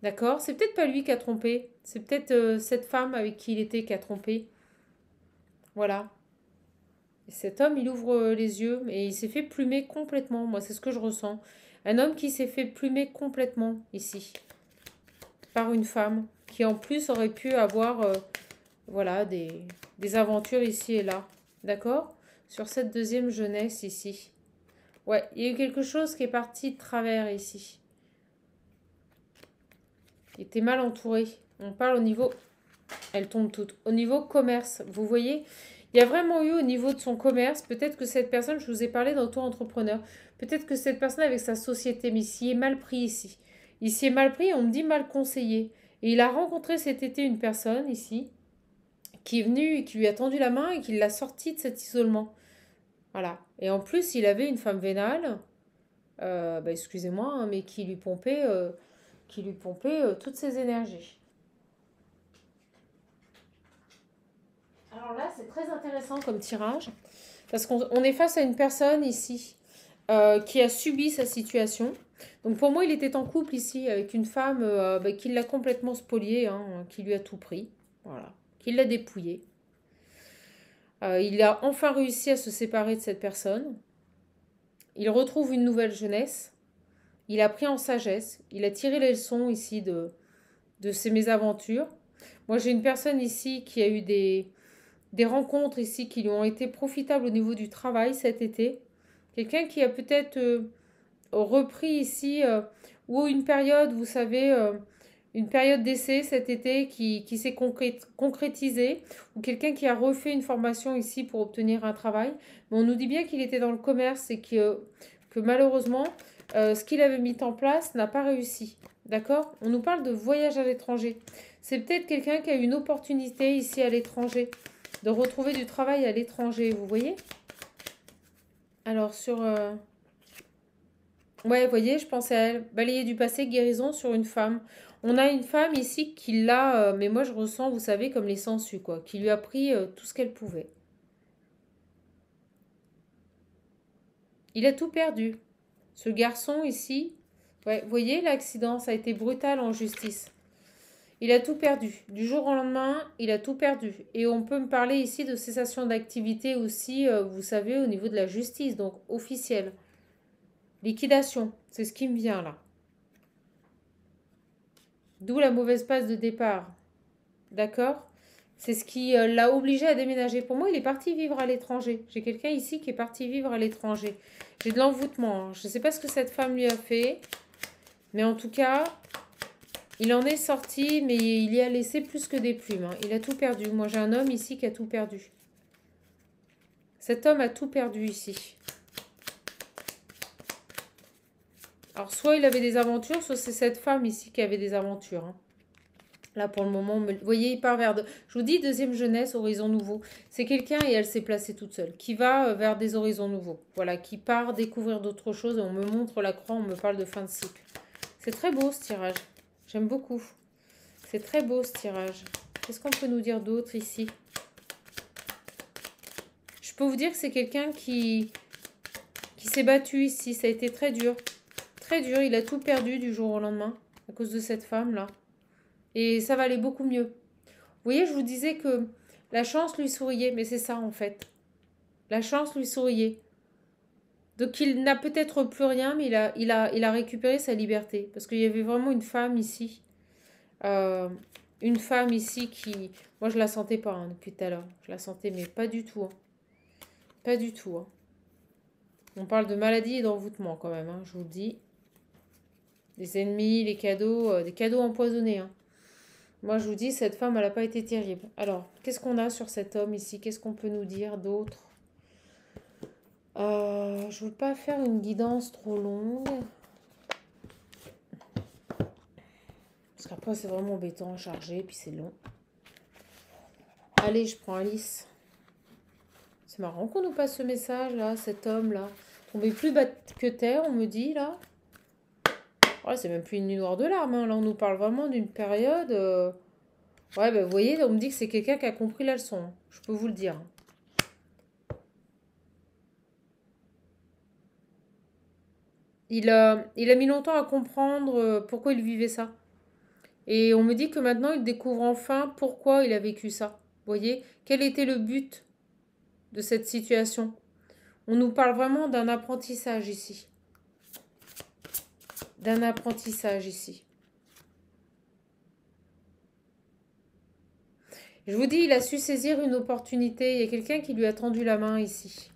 D'accord? C'est peut-être pas lui qui a trompé. C'est peut-être cette femme avec qui il était qui a trompé. Voilà. Et cet homme, il ouvre les yeux et il s'est fait plumer complètement. Moi, c'est ce que je ressens. Un homme qui s'est fait plumer complètement ici par une femme qui en plus aurait pu avoir voilà, des aventures ici et là. D'accord? Sur cette deuxième jeunesse ici. Ouais, il y a eu quelque chose qui est parti de travers ici. Il était mal entouré. On parle au niveau... Elle tombe toute. Au niveau commerce, vous voyez, il y a vraiment eu au niveau de son commerce, peut-être que cette personne, je vous ai parlé d'auto-entrepreneur, peut-être que cette personne avec sa société, mais il s'y est mal pris ici. Il s'y est mal pris, on me dit mal conseillé. Et il a rencontré cet été une personne ici, qui est venue, qui lui a tendu la main et qui l'a sorti de cet isolement. Voilà. Et en plus, il avait une femme vénale, bah, excusez-moi, hein, mais qui lui pompait toutes ses énergies. Alors là, c'est très intéressant comme tirage, parce qu'on est face à une personne ici qui a subi sa situation. Donc pour moi, il était en couple ici avec une femme bah, qui l'a complètement spolié, hein, qui lui a tout pris, voilà, qui l'a dépouillé. Il a enfin réussi à se séparer de cette personne. Il retrouve une nouvelle jeunesse. Il a pris en sagesse. Il a tiré les leçons ici de ses mésaventures. Moi, j'ai une personne ici qui a eu des rencontres ici qui lui ont été profitables au niveau du travail cet été. Quelqu'un qui a peut-être repris ici, ou une période, vous savez, une période d'essai cet été qui s'est concrétisée, ou quelqu'un qui a refait une formation ici pour obtenir un travail. Mais on nous dit bien qu'il était dans le commerce et que malheureusement, ce qu'il avait mis en place n'a pas réussi. D'accord? On nous parle de voyage à l'étranger. C'est peut-être quelqu'un qui a eu une opportunité ici à l'étranger, de retrouver du travail à l'étranger, vous voyez? Alors, sur... ouais, vous voyez, je pensais à elle. Balayer du passé, guérison sur une femme. On a une femme ici qui l'a, mais moi je ressens, vous savez, comme les sangsues, quoi, qui lui a pris tout ce qu'elle pouvait. Il a tout perdu. Ce garçon ici, ouais, vous voyez, l'accident, ça a été brutal en justice. Il a tout perdu. Du jour au lendemain, il a tout perdu. Et on peut me parler ici de cessation d'activité aussi, vous savez, au niveau de la justice, donc officielle. Liquidation, c'est ce qui me vient là. D'où la mauvaise passe de départ. D'accord? C'est ce qui l'a obligé à déménager. Pour moi, il est parti vivre à l'étranger. J'ai quelqu'un ici qui est parti vivre à l'étranger. J'ai de l'envoûtement, hein. Je ne sais pas ce que cette femme lui a fait. Mais en tout cas, il en est sorti, mais il y a laissé plus que des plumes, hein. Il a tout perdu. Moi, j'ai un homme ici qui a tout perdu. Cet homme a tout perdu ici. Alors, soit il avait des aventures, soit c'est cette femme ici qui avait des aventures, hein. Là, pour le moment, vous voyez, il part vers... Je vous dis, deuxième jeunesse, horizon nouveau. C'est quelqu'un, et elle s'est placée toute seule, qui va vers des horizons nouveaux. Voilà, qui part découvrir d'autres choses. On me montre la croix, on me parle de fin de cycle. C'est très beau, ce tirage. J'aime beaucoup. C'est très beau, ce tirage. Qu'est-ce qu'on peut nous dire d'autre ici? Je peux vous dire que c'est quelqu'un qui s'est battu ici. Ça a été très dur. Très dur. Il a tout perdu du jour au lendemain à cause de cette femme-là. Et ça va aller beaucoup mieux. Vous voyez, je vous disais que la chance lui souriait, mais c'est ça en fait. La chance lui souriait. Donc il n'a peut-être plus rien, mais il a récupéré sa liberté. Parce qu'il y avait vraiment une femme ici. Une femme ici qui... Moi, je la sentais pas, hein, depuis tout à l'heure. Je la sentais, mais pas du tout, hein. Pas du tout, hein. On parle de maladie et d'envoûtement quand même, hein, je vous le dis. Des ennemis, les cadeaux, des cadeaux empoisonnés, hein. Moi, je vous dis, cette femme, elle n'a pas été terrible. Alors, qu'est-ce qu'on a sur cet homme ici? Qu'est-ce qu'on peut nous dire d'autre? Je ne veux pas faire une guidance trop longue. Parce qu'après, c'est vraiment embêtant à charger, puis c'est long. Allez, je prends Alice. C'est marrant qu'on nous passe ce message, là, cet homme-là. Tombé plus bas que terre, on me dit, là. Ouais, c'est même plus une nuit noire de larmes, hein. Là, on nous parle vraiment d'une période... Ouais, bah, vous voyez, on me dit que c'est quelqu'un qui a compris la leçon, hein. Je peux vous le dire. Il a mis longtemps à comprendre pourquoi il vivait ça. Et on me dit que maintenant, il découvre enfin pourquoi il a vécu ça. Vous voyez, quel était le but de cette situation? On nous parle vraiment d'un apprentissage ici. D'un apprentissage ici. Je vous dis, il a su saisir une opportunité. Il y a quelqu'un qui lui a tendu la main ici.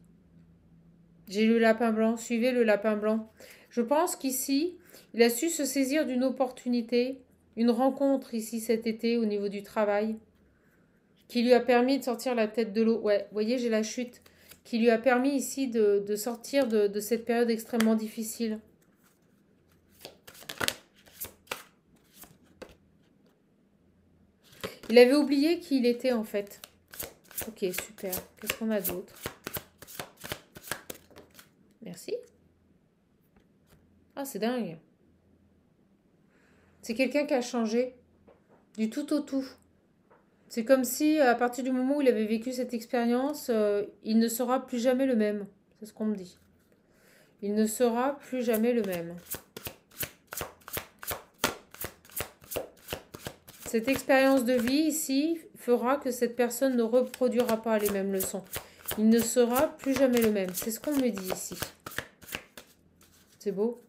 J'ai le lapin blanc. Suivez le lapin blanc. Je pense qu'ici, il a su se saisir d'une opportunité, une rencontre ici cet été au niveau du travail, qui lui a permis de sortir la tête de l'eau. Ouais, vous voyez, j'ai la chute. Qui lui a permis ici de sortir de cette période extrêmement difficile. Il avait oublié qui il était en fait. Ok, super. Qu'est-ce qu'on a d'autre? Merci. Ah, c'est dingue. C'est quelqu'un qui a changé du tout au tout. C'est comme si, à partir du moment où il avait vécu cette expérience, il ne sera plus jamais le même. C'est ce qu'on me dit. Il ne sera plus jamais le même. Cette expérience de vie ici fera que cette personne ne reproduira pas les mêmes leçons. Il ne sera plus jamais le même. C'est ce qu'on me dit ici. C'est beau.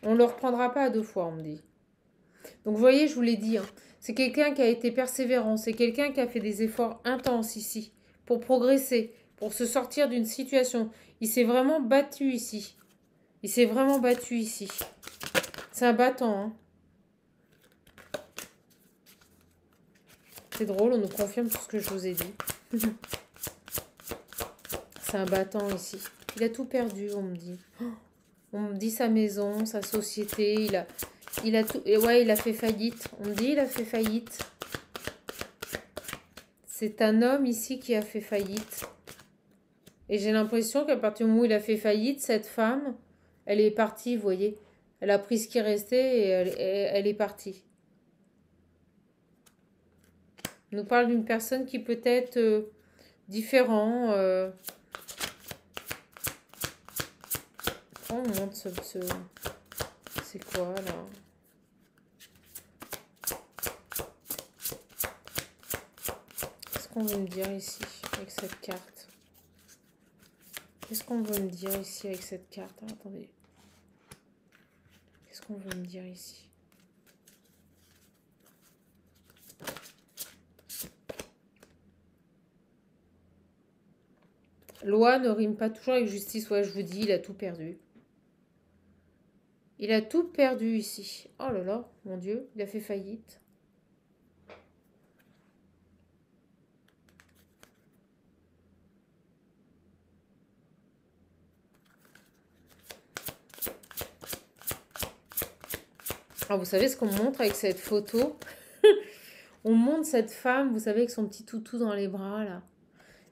On ne le reprendra pas à deux fois, on me dit. Donc vous voyez, je vous l'ai dit, hein, c'est quelqu'un qui a été persévérant, c'est quelqu'un qui a fait des efforts intenses ici pour progresser, pour se sortir d'une situation. Il s'est vraiment battu ici. Il s'est vraiment battu ici. C'est un battant, hein. C'est drôle, on nous confirme tout ce que je vous ai dit. C'est un battant ici. Il a tout perdu, on me dit. On me dit sa maison, sa société. Il a tout. Et ouais, il a fait faillite. On me dit il a fait faillite. C'est un homme ici qui a fait faillite. Et j'ai l'impression qu'à partir du moment où il a fait faillite, cette femme, elle est partie, vous voyez. Elle a pris ce qui restait et elle est partie. On nous parle d'une personne qui peut être différent. On monte c'est quoi là? Qu'est-ce qu'on veut me dire ici avec cette carte? Qu'est-ce qu'on veut me dire ici avec cette carte? Ah, attendez. Qu'est-ce qu'on veut me dire ici? Loi ne rime pas toujours avec justice. Ouais, je vous dis, il a tout perdu. Il a tout perdu ici. Oh là là, mon Dieu, il a fait faillite. Alors, vous savez ce qu'on montre avec cette photo? On montre cette femme, vous savez, avec son petit toutou dans les bras, là.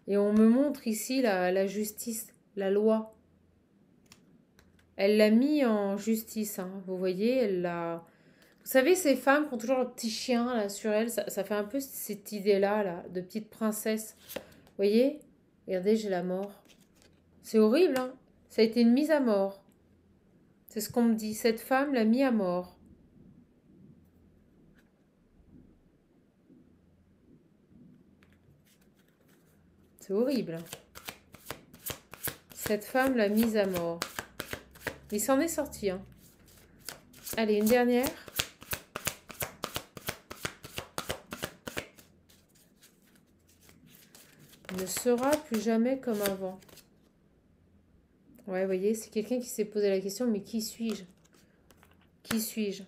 Et on me montre ici la justice, la loi. Elle l'a mis en justice, hein. Vous voyez, elle l'a... Vous savez, ces femmes qui ont toujours leur petit chien là, sur elles, ça fait un peu cette idée-là, là, de petite princesse. Vous voyez? Regardez, j'ai la mort. C'est horrible, hein? Ça a été une mise à mort. C'est ce qu'on me dit. Cette femme l'a mis à mort. C'est horrible. Cette femme l'a mise à mort. Il s'en est sorti, hein. Allez, une dernière. Il ne sera plus jamais comme avant. Ouais, vous voyez, c'est quelqu'un qui s'est posé la question, mais qui suis-je? Qui suis-je?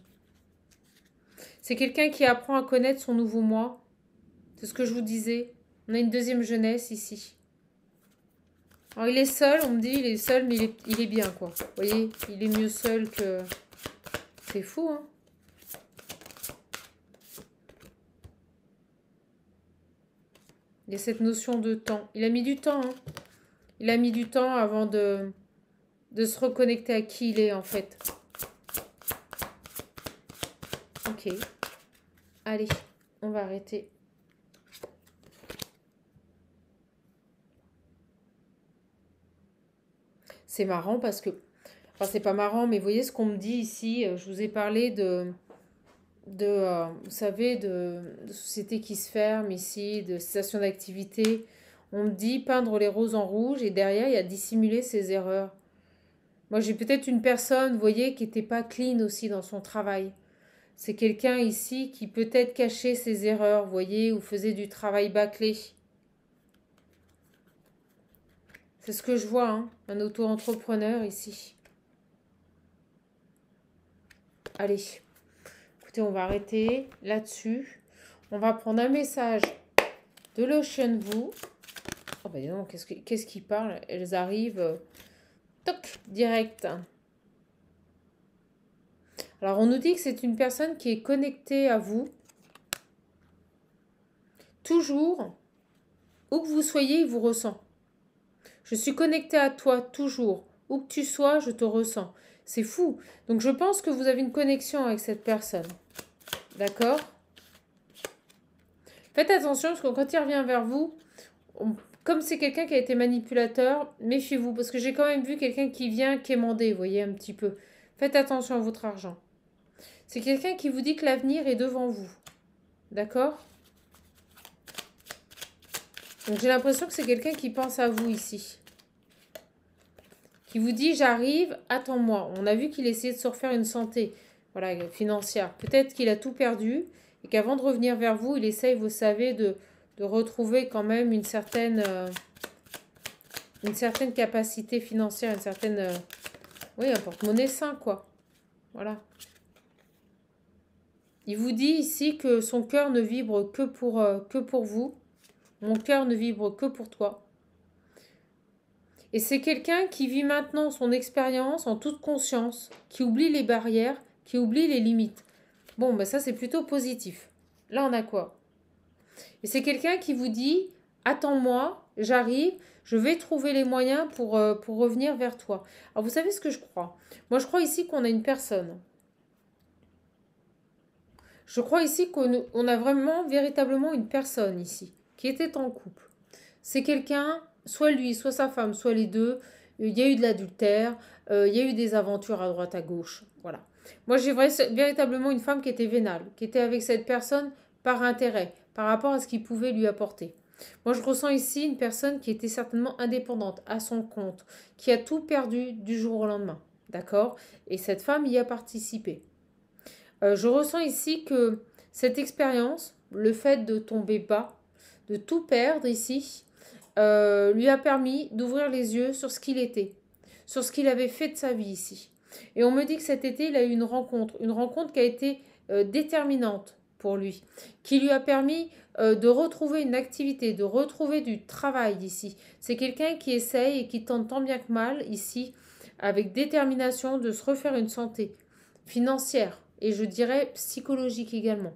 C'est quelqu'un qui apprend à connaître son nouveau moi. C'est ce que je vous disais. On a une deuxième jeunesse ici. Alors, il est seul, on me dit, il est seul, mais il est bien, quoi. Vous voyez, il est mieux seul que... C'est fou, hein? Il y a cette notion de temps. Il a mis du temps, hein? Il a mis du temps avant de se reconnecter à qui il est, en fait. Ok. Allez, on va arrêter. C'est marrant parce que... Enfin, c'est pas marrant, mais vous voyez ce qu'on me dit ici. Je vous ai parlé vous savez, de sociétés qui se ferment ici, de cessation d'activité. On me dit peindre les roses en rouge et derrière, il y a dissimuler ses erreurs. Moi, j'ai peut-être une personne, vous voyez, qui n'était pas clean aussi dans son travail. C'est quelqu'un ici qui peut-être cachait ses erreurs, vous voyez, ou faisait du travail bâclé. C'est ce que je vois, hein, un auto-entrepreneur ici. Allez, écoutez, on va arrêter là-dessus. On va prendre un message de l'Ocean Vous. Oh bah dis donc, qu'est-ce qui parle? Elles arrivent, toc, direct. Alors, on nous dit que c'est une personne qui est connectée à vous. Toujours, où que vous soyez, il vous ressent. Je suis connectée à toi, toujours. Où que tu sois, je te ressens. C'est fou. Donc, je pense que vous avez une connexion avec cette personne. D'accord? Faites attention, parce que quand il revient vers vous, comme c'est quelqu'un qui a été manipulateur, méfiez-vous. Parce que j'ai quand même vu quelqu'un qui vient quémander, vous voyez, un petit peu. Faites attention à votre argent. C'est quelqu'un qui vous dit que l'avenir est devant vous. D'accord? Donc j'ai l'impression que c'est quelqu'un qui pense à vous ici. Qui vous dit, j'arrive, attends-moi. On a vu qu'il essayait de se refaire une santé, voilà, financière. Peut-être qu'il a tout perdu et qu'avant de revenir vers vous, il essaye, vous savez, de retrouver quand même une certaine capacité financière, une certaine... oui, un porte-monnaie sain, quoi. Voilà. Il vous dit ici que son cœur ne vibre que pour vous. Mon cœur ne vibre que pour toi. Et c'est quelqu'un qui vit maintenant son expérience en toute conscience, qui oublie les barrières, qui oublie les limites. Bon, ben ça c'est plutôt positif. Là, on a quoi? Et c'est quelqu'un qui vous dit, attends-moi, j'arrive, je vais trouver les moyens pour revenir vers toi. Alors, vous savez ce que je crois? Moi, je crois ici qu'on a une personne. Je crois ici qu'on a vraiment, véritablement une personne ici, qui était en couple. C'est quelqu'un, soit lui, soit sa femme, soit les deux. Il y a eu de l'adultère, il y a eu des aventures à droite, à gauche. Voilà. Moi, j'ai véritablement une femme qui était vénale, qui était avec cette personne par intérêt, par rapport à ce qu'il pouvait lui apporter. Moi, je ressens ici une personne qui était certainement indépendante, à son compte, qui a tout perdu du jour au lendemain. D'accord? Et cette femme y a participé. Je ressens ici que cette expérience, le fait de tomber bas, de tout perdre ici, lui a permis d'ouvrir les yeux sur ce qu'il était, sur ce qu'il avait fait de sa vie ici. Et on me dit que cet été, il a eu une rencontre qui a été déterminante pour lui, qui lui a permis de retrouver une activité, de retrouver du travail ici. C'est quelqu'un qui essaye et qui tente tant bien que mal ici, avec détermination, de se refaire une santé financière et je dirais psychologique également.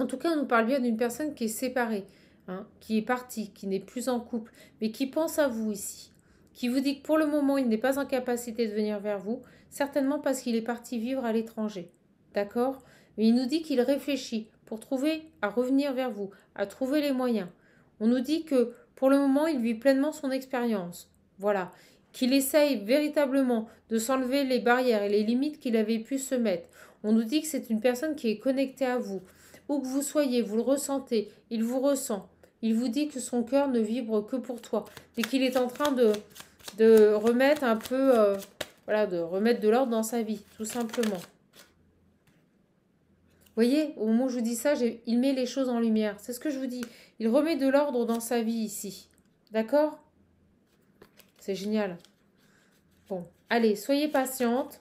En tout cas, on nous parle bien d'une personne qui est séparée, hein, qui est partie, qui n'est plus en couple, mais qui pense à vous ici, qui vous dit que pour le moment, il n'est pas en capacité de venir vers vous, certainement parce qu'il est parti vivre à l'étranger. D'accord? Mais il nous dit qu'il réfléchit pour trouver à revenir vers vous, à trouver les moyens. On nous dit que pour le moment, il vit pleinement son expérience. Voilà. Qu'il essaye véritablement de s'enlever les barrières et les limites qu'il avait pu se mettre. On nous dit que c'est une personne qui est connectée à vous. Où que vous soyez, vous le ressentez, il vous ressent. Il vous dit que son cœur ne vibre que pour toi. Et qu'il est en train de remettre un peu, voilà, de remettre de l'ordre dans sa vie, tout simplement. Vous voyez, au moment où je vous dis ça, il met les choses en lumière. C'est ce que je vous dis. Il remet de l'ordre dans sa vie ici. D'accord? C'est génial. Bon, allez, soyez patiente.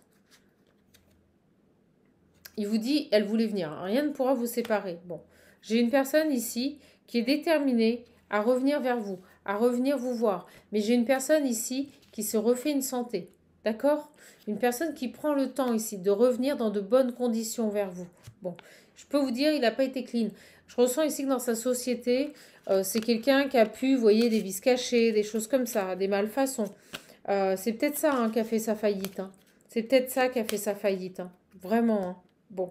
Il vous dit, elle voulait venir. Rien ne pourra vous séparer. Bon, j'ai une personne ici qui est déterminée à revenir vers vous, à revenir vous voir. Mais j'ai une personne ici qui se refait une santé. D'accord? Une personne qui prend le temps ici de revenir dans de bonnes conditions vers vous. Bon, je peux vous dire, il n'a pas été clean. Je ressens ici que dans sa société, c'est quelqu'un qui a pu, vous voyez, des vices cachés, des choses comme ça, des malfaçons. C'est peut-être ça hein, qui a fait sa faillite. Hein. C'est peut-être ça qui a fait sa faillite. Hein. Vraiment. Hein. Bon.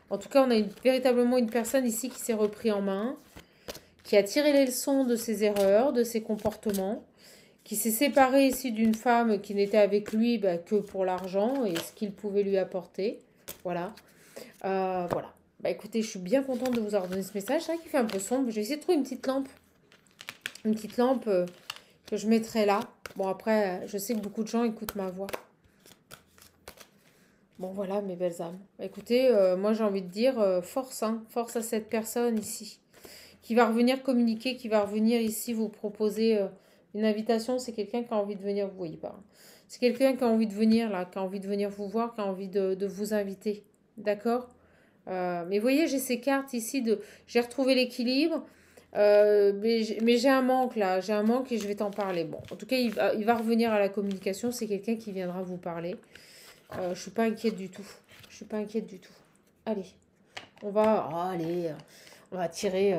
En tout cas, on a véritablement une personne ici qui s'est repris en main, qui a tiré les leçons de ses erreurs, de ses comportements, qui s'est séparé ici d'une femme qui n'était avec lui que pour l'argent et ce qu'il pouvait lui apporter. Voilà. Voilà. Bah écoutez, je suis bien contente de vous avoir donné ce message. C'est vrai qu'il fait un peu sombre. Je vais essayer de trouver une petite lampe. Une petite lampe que je mettrai là. Bon, après, je sais que beaucoup de gens écoutent ma voix. Bon, voilà, mes belles âmes. Écoutez, moi, j'ai envie de dire force, hein, force à cette personne ici, qui va revenir communiquer, qui va revenir ici vous proposer une invitation. C'est quelqu'un qui a envie de venir, vous voyez pas. C'est quelqu'un qui a envie de venir, là, qui a envie de venir vous voir, qui a envie de vous inviter. D'accord? Mais vous voyez, j'ai ces cartes ici j'ai retrouvé l'équilibre. Mais j'ai un manque là, j'ai un manque et je vais t'en parler. Bon, en tout cas, il va revenir à la communication. C'est quelqu'un qui viendra vous parler. Je suis pas inquiète du tout. Je suis pas inquiète du tout. Allez, on va tirer.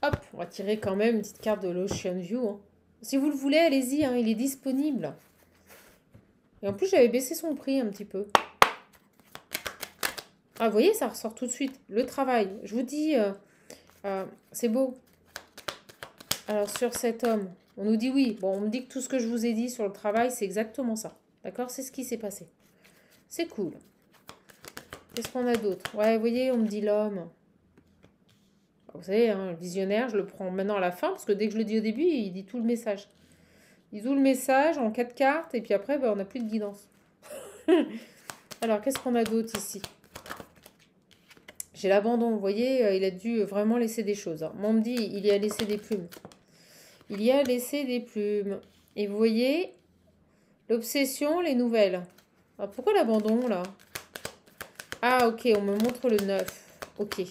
Hop, on va tirer quand même une petite carte de l'Ocean View. Hein. Si vous le voulez, allez-y, hein, il est disponible. Et en plus, j'avais baissé son prix un petit peu. Ah, vous voyez, ça ressort tout de suite. Le travail. Je vous dis, c'est beau. Alors, sur cet homme, on nous dit oui. Bon, on me dit que tout ce que je vous ai dit sur le travail, c'est exactement ça. D'accord? C'est ce qui s'est passé. C'est cool. Qu'est-ce qu'on a d'autre? Ouais, vous voyez, on me dit l'homme. Vous savez, hein, le visionnaire, je le prends maintenant à la fin, parce que dès que je le dis au début, il dit tout le message. Il dit tout le message en 4 cartes, et puis après, on n'a plus de guidance. Alors, qu'est-ce qu'on a d'autre ici? J'ai l'abandon, vous voyez, il a dû vraiment laisser des choses. Hein. Moi, on me dit, il y a laissé des plumes. Il y a laissé des plumes. Et vous voyez, l'obsession, les nouvelles. Alors, pourquoi l'abandon, là? Ah, ok, on me montre le 9. Ok.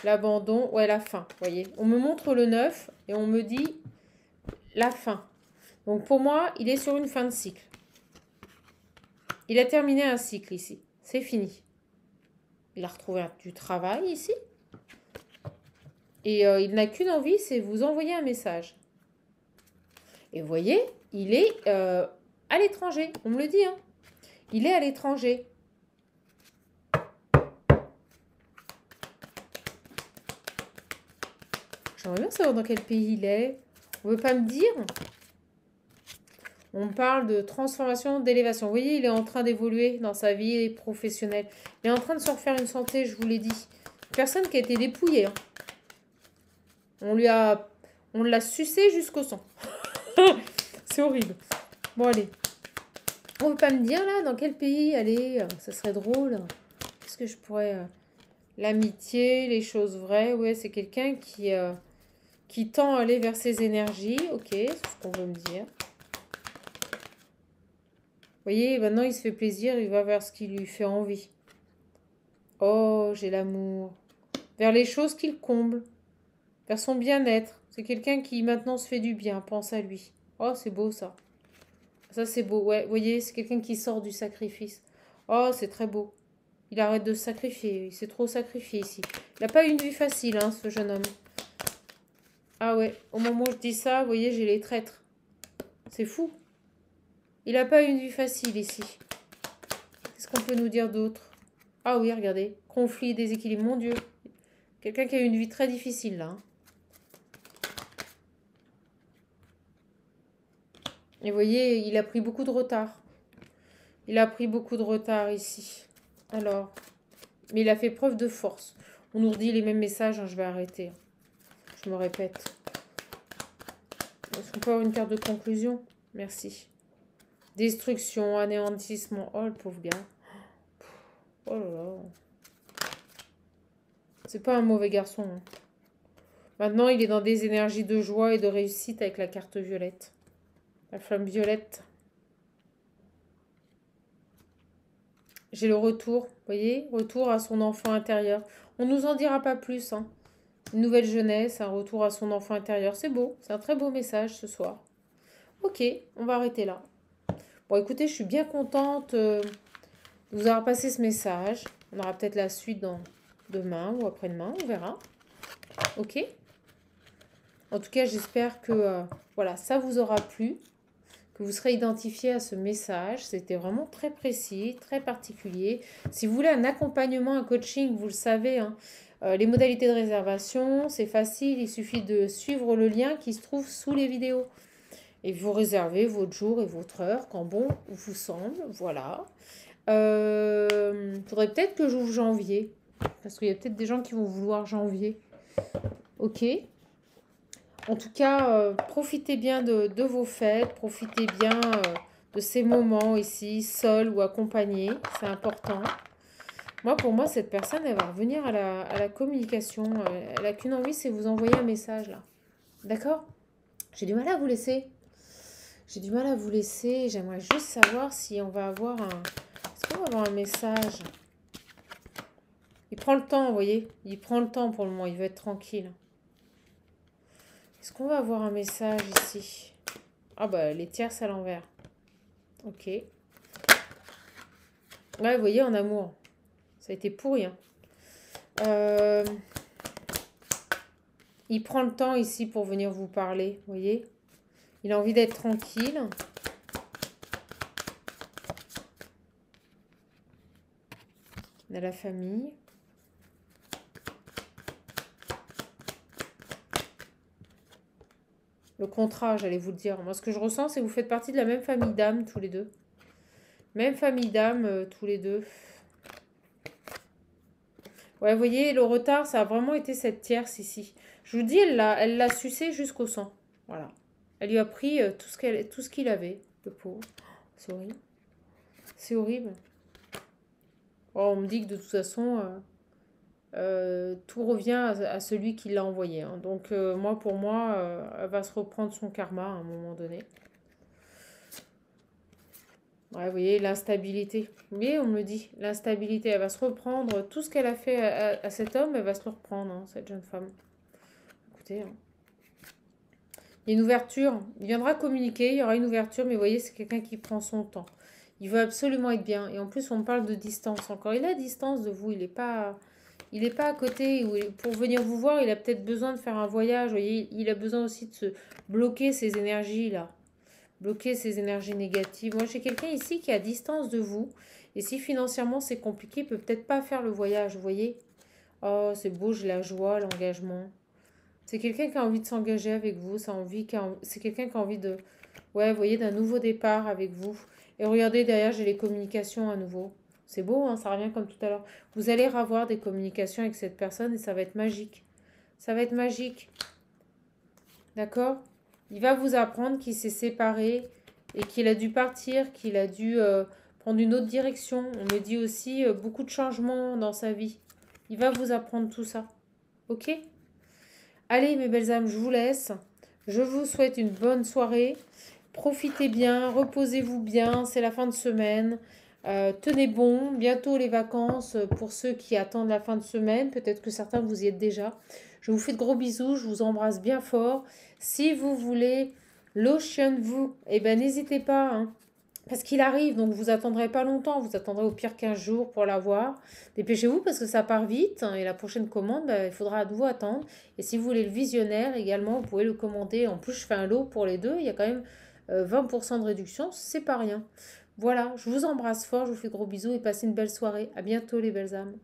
l'abandon, ouais, la fin, vous voyez. On me montre le 9 et on me dit la fin. Donc pour moi, il est sur une fin de cycle. Il a terminé un cycle ici. C'est fini. Il a retrouvé du travail ici. Et il n'a qu'une envie, c'est vous envoyer un message. Et vous voyez, il est à l'étranger. On me le dit, hein. Il est à l'étranger. J'aimerais bien savoir dans quel pays il est. On ne veut pas me dire. On parle de transformation, d'élévation. Vous voyez, il est en train d'évoluer dans sa vie professionnelle. Il est en train de se refaire une santé, je vous l'ai dit. Personne qui a été dépouillée. Hein. On l'a sucé jusqu'au sang. C'est horrible. Bon, allez. On ne veut pas me dire, là, dans quel pays aller. Ça serait drôle. Qu'est-ce que je pourrais... L'amitié, les choses vraies. Ouais, c'est quelqu'un qui tend à aller vers ses énergies. Ok, c'est ce qu'on veut me dire. Vous voyez, maintenant il se fait plaisir, il va vers ce qui lui fait envie. Oh, j'ai l'amour. Vers les choses qu'il comble. Vers son bien-être. C'est quelqu'un qui maintenant se fait du bien, pense à lui. Oh, c'est beau ça. Ça c'est beau, ouais. Vous voyez, c'est quelqu'un qui sort du sacrifice. Oh, c'est très beau. Il arrête de se sacrifier, il s'est trop sacrifié ici. Il n'a pas eu une vie facile, hein, ce jeune homme. Ah ouais, au moment où je dis ça, vous voyez, j'ai les traîtres. C'est fou. Il n'a pas eu une vie facile ici. Qu'est-ce qu'on peut nous dire d'autre? Ah oui, regardez. Conflit, déséquilibre. Mon Dieu. Quelqu'un qui a eu une vie très difficile, là. Hein. Et vous voyez, il a pris beaucoup de retard. Il a pris beaucoup de retard ici. Alors, mais il a fait preuve de force. On nous redit les mêmes messages, hein, je vais arrêter. Je me répète. Est-ce qu'on peut avoir une carte de conclusion? Merci. Destruction, anéantissement. Oh, le pauvre gars. Oh là là. C'est pas un mauvais garçon. Hein. Maintenant, il est dans des énergies de joie et de réussite avec la carte violette. La flamme violette. J'ai le retour, vous voyez, retour à son enfant intérieur. On nous en dira pas plus. Hein. Une nouvelle jeunesse, un retour à son enfant intérieur. C'est beau, c'est un très beau message ce soir. Ok, on va arrêter là. Bon, écoutez, je suis bien contente de vous avoir passé ce message. On aura peut-être la suite dans demain ou après-demain, on verra. Ok. En tout cas, j'espère que voilà, ça vous aura plu, que vous serez identifié à ce message. C'était vraiment très précis, très particulier. Si vous voulez un accompagnement, un coaching, vous le savez, hein, les modalités de réservation, c'est facile. Il suffit de suivre le lien qui se trouve sous les vidéos. Et vous réservez votre jour et votre heure quand bon vous semble. Voilà. Faudrait peut-être que j'ouvre janvier. Parce qu'il y a peut-être des gens qui vont vouloir janvier. Ok. En tout cas, profitez bien de vos fêtes. Profitez bien de ces moments ici, seul ou accompagné. C'est important. Moi, pour moi, cette personne, elle va revenir à la communication. Elle n'a qu'une envie, c'est vous envoyer un message là. D'accord? J'ai du mal à vous laisser. J'ai du mal à vous laisser. J'aimerais juste savoir si on va avoir un... Est-ce qu'on va avoir un message? Il prend le temps, vous voyez. Il prend le temps pour le moment. Il veut être tranquille. Est-ce qu'on va avoir un message ici? Ah bah, les tierces à l'envers. Ok. Ouais, vous voyez, en amour. Ça a été pourri. Hein. Il prend le temps ici pour venir vous parler. Vous voyez? Il a envie d'être tranquille. On a la famille. Le contrat, j'allais vous le dire. Moi, ce que je ressens, c'est que vous faites partie de la même famille d'âmes, tous les deux. Même famille d'âmes, tous les deux. Ouais, vous voyez, le retard, ça a vraiment été cette tierce ici. Je vous dis, elle l'a sucé jusqu'au sang. Voilà. Elle lui a pris tout ce qu'il avait, le pauvre. C'est horrible. C'est horrible. Oh, on me dit que de toute façon, tout revient à celui qui l'a envoyé. Hein. Donc, moi, pour moi, elle va se reprendre son karma à un moment donné. Ouais, vous voyez, l'instabilité. Oui, on me dit, l'instabilité, elle va se reprendre. Tout ce qu'elle a fait à cet homme, elle va se le reprendre, hein, cette jeune femme. Écoutez, hein. Il y a une ouverture. Il viendra communiquer, il y aura une ouverture, mais vous voyez, c'est quelqu'un qui prend son temps. Il veut absolument être bien. Et en plus, on parle de distance encore. Il est à distance de vous, il est pas à côté. Pour venir vous voir, il a peut-être besoin de faire un voyage. Vous voyez, il a besoin aussi de se bloquer ses énergies, là. Bloquer ses énergies négatives. Moi, j'ai quelqu'un ici qui est à distance de vous. Et si financièrement c'est compliqué, il peut peut-être pas faire le voyage, vous voyez. Oh, c'est beau, j'ai la joie, l'engagement. C'est quelqu'un qui a envie de s'engager avec vous. C'est quelqu'un qui a envie de... Ouais, vous voyez, d'un nouveau départ avec vous. Et regardez, derrière, j'ai les communications à nouveau. C'est beau, hein, ça revient comme tout à l'heure. Vous allez avoir des communications avec cette personne et ça va être magique. Ça va être magique. D'accord? Il va vous apprendre qu'il s'est séparé et qu'il a dû partir, qu'il a dû prendre une autre direction. On me dit aussi beaucoup de changements dans sa vie. Il va vous apprendre tout ça. Ok? Allez, mes belles âmes, je vous laisse. Je vous souhaite une bonne soirée. Profitez bien, reposez-vous bien. C'est la fin de semaine. Tenez bon. Bientôt les vacances pour ceux qui attendent la fin de semaine. Peut-être que certains vous y êtes déjà. Je vous fais de gros bisous. Je vous embrasse bien fort. Si vous voulez l'Ocean View, eh ben n'hésitez pas, hein, parce qu'il arrive, donc vous attendrez pas longtemps, vous attendrez au pire 15 jours pour l'avoir. Dépêchez-vous parce que ça part vite, hein, et la prochaine commande, bah, il faudra à nouveau attendre. Et si vous voulez le visionnaire également, vous pouvez le commander. En plus, je fais un lot pour les deux, il y a quand même 20% de réduction, c'est pas rien. Voilà, je vous embrasse fort, je vous fais de gros bisous et passez une belle soirée. À bientôt les belles âmes.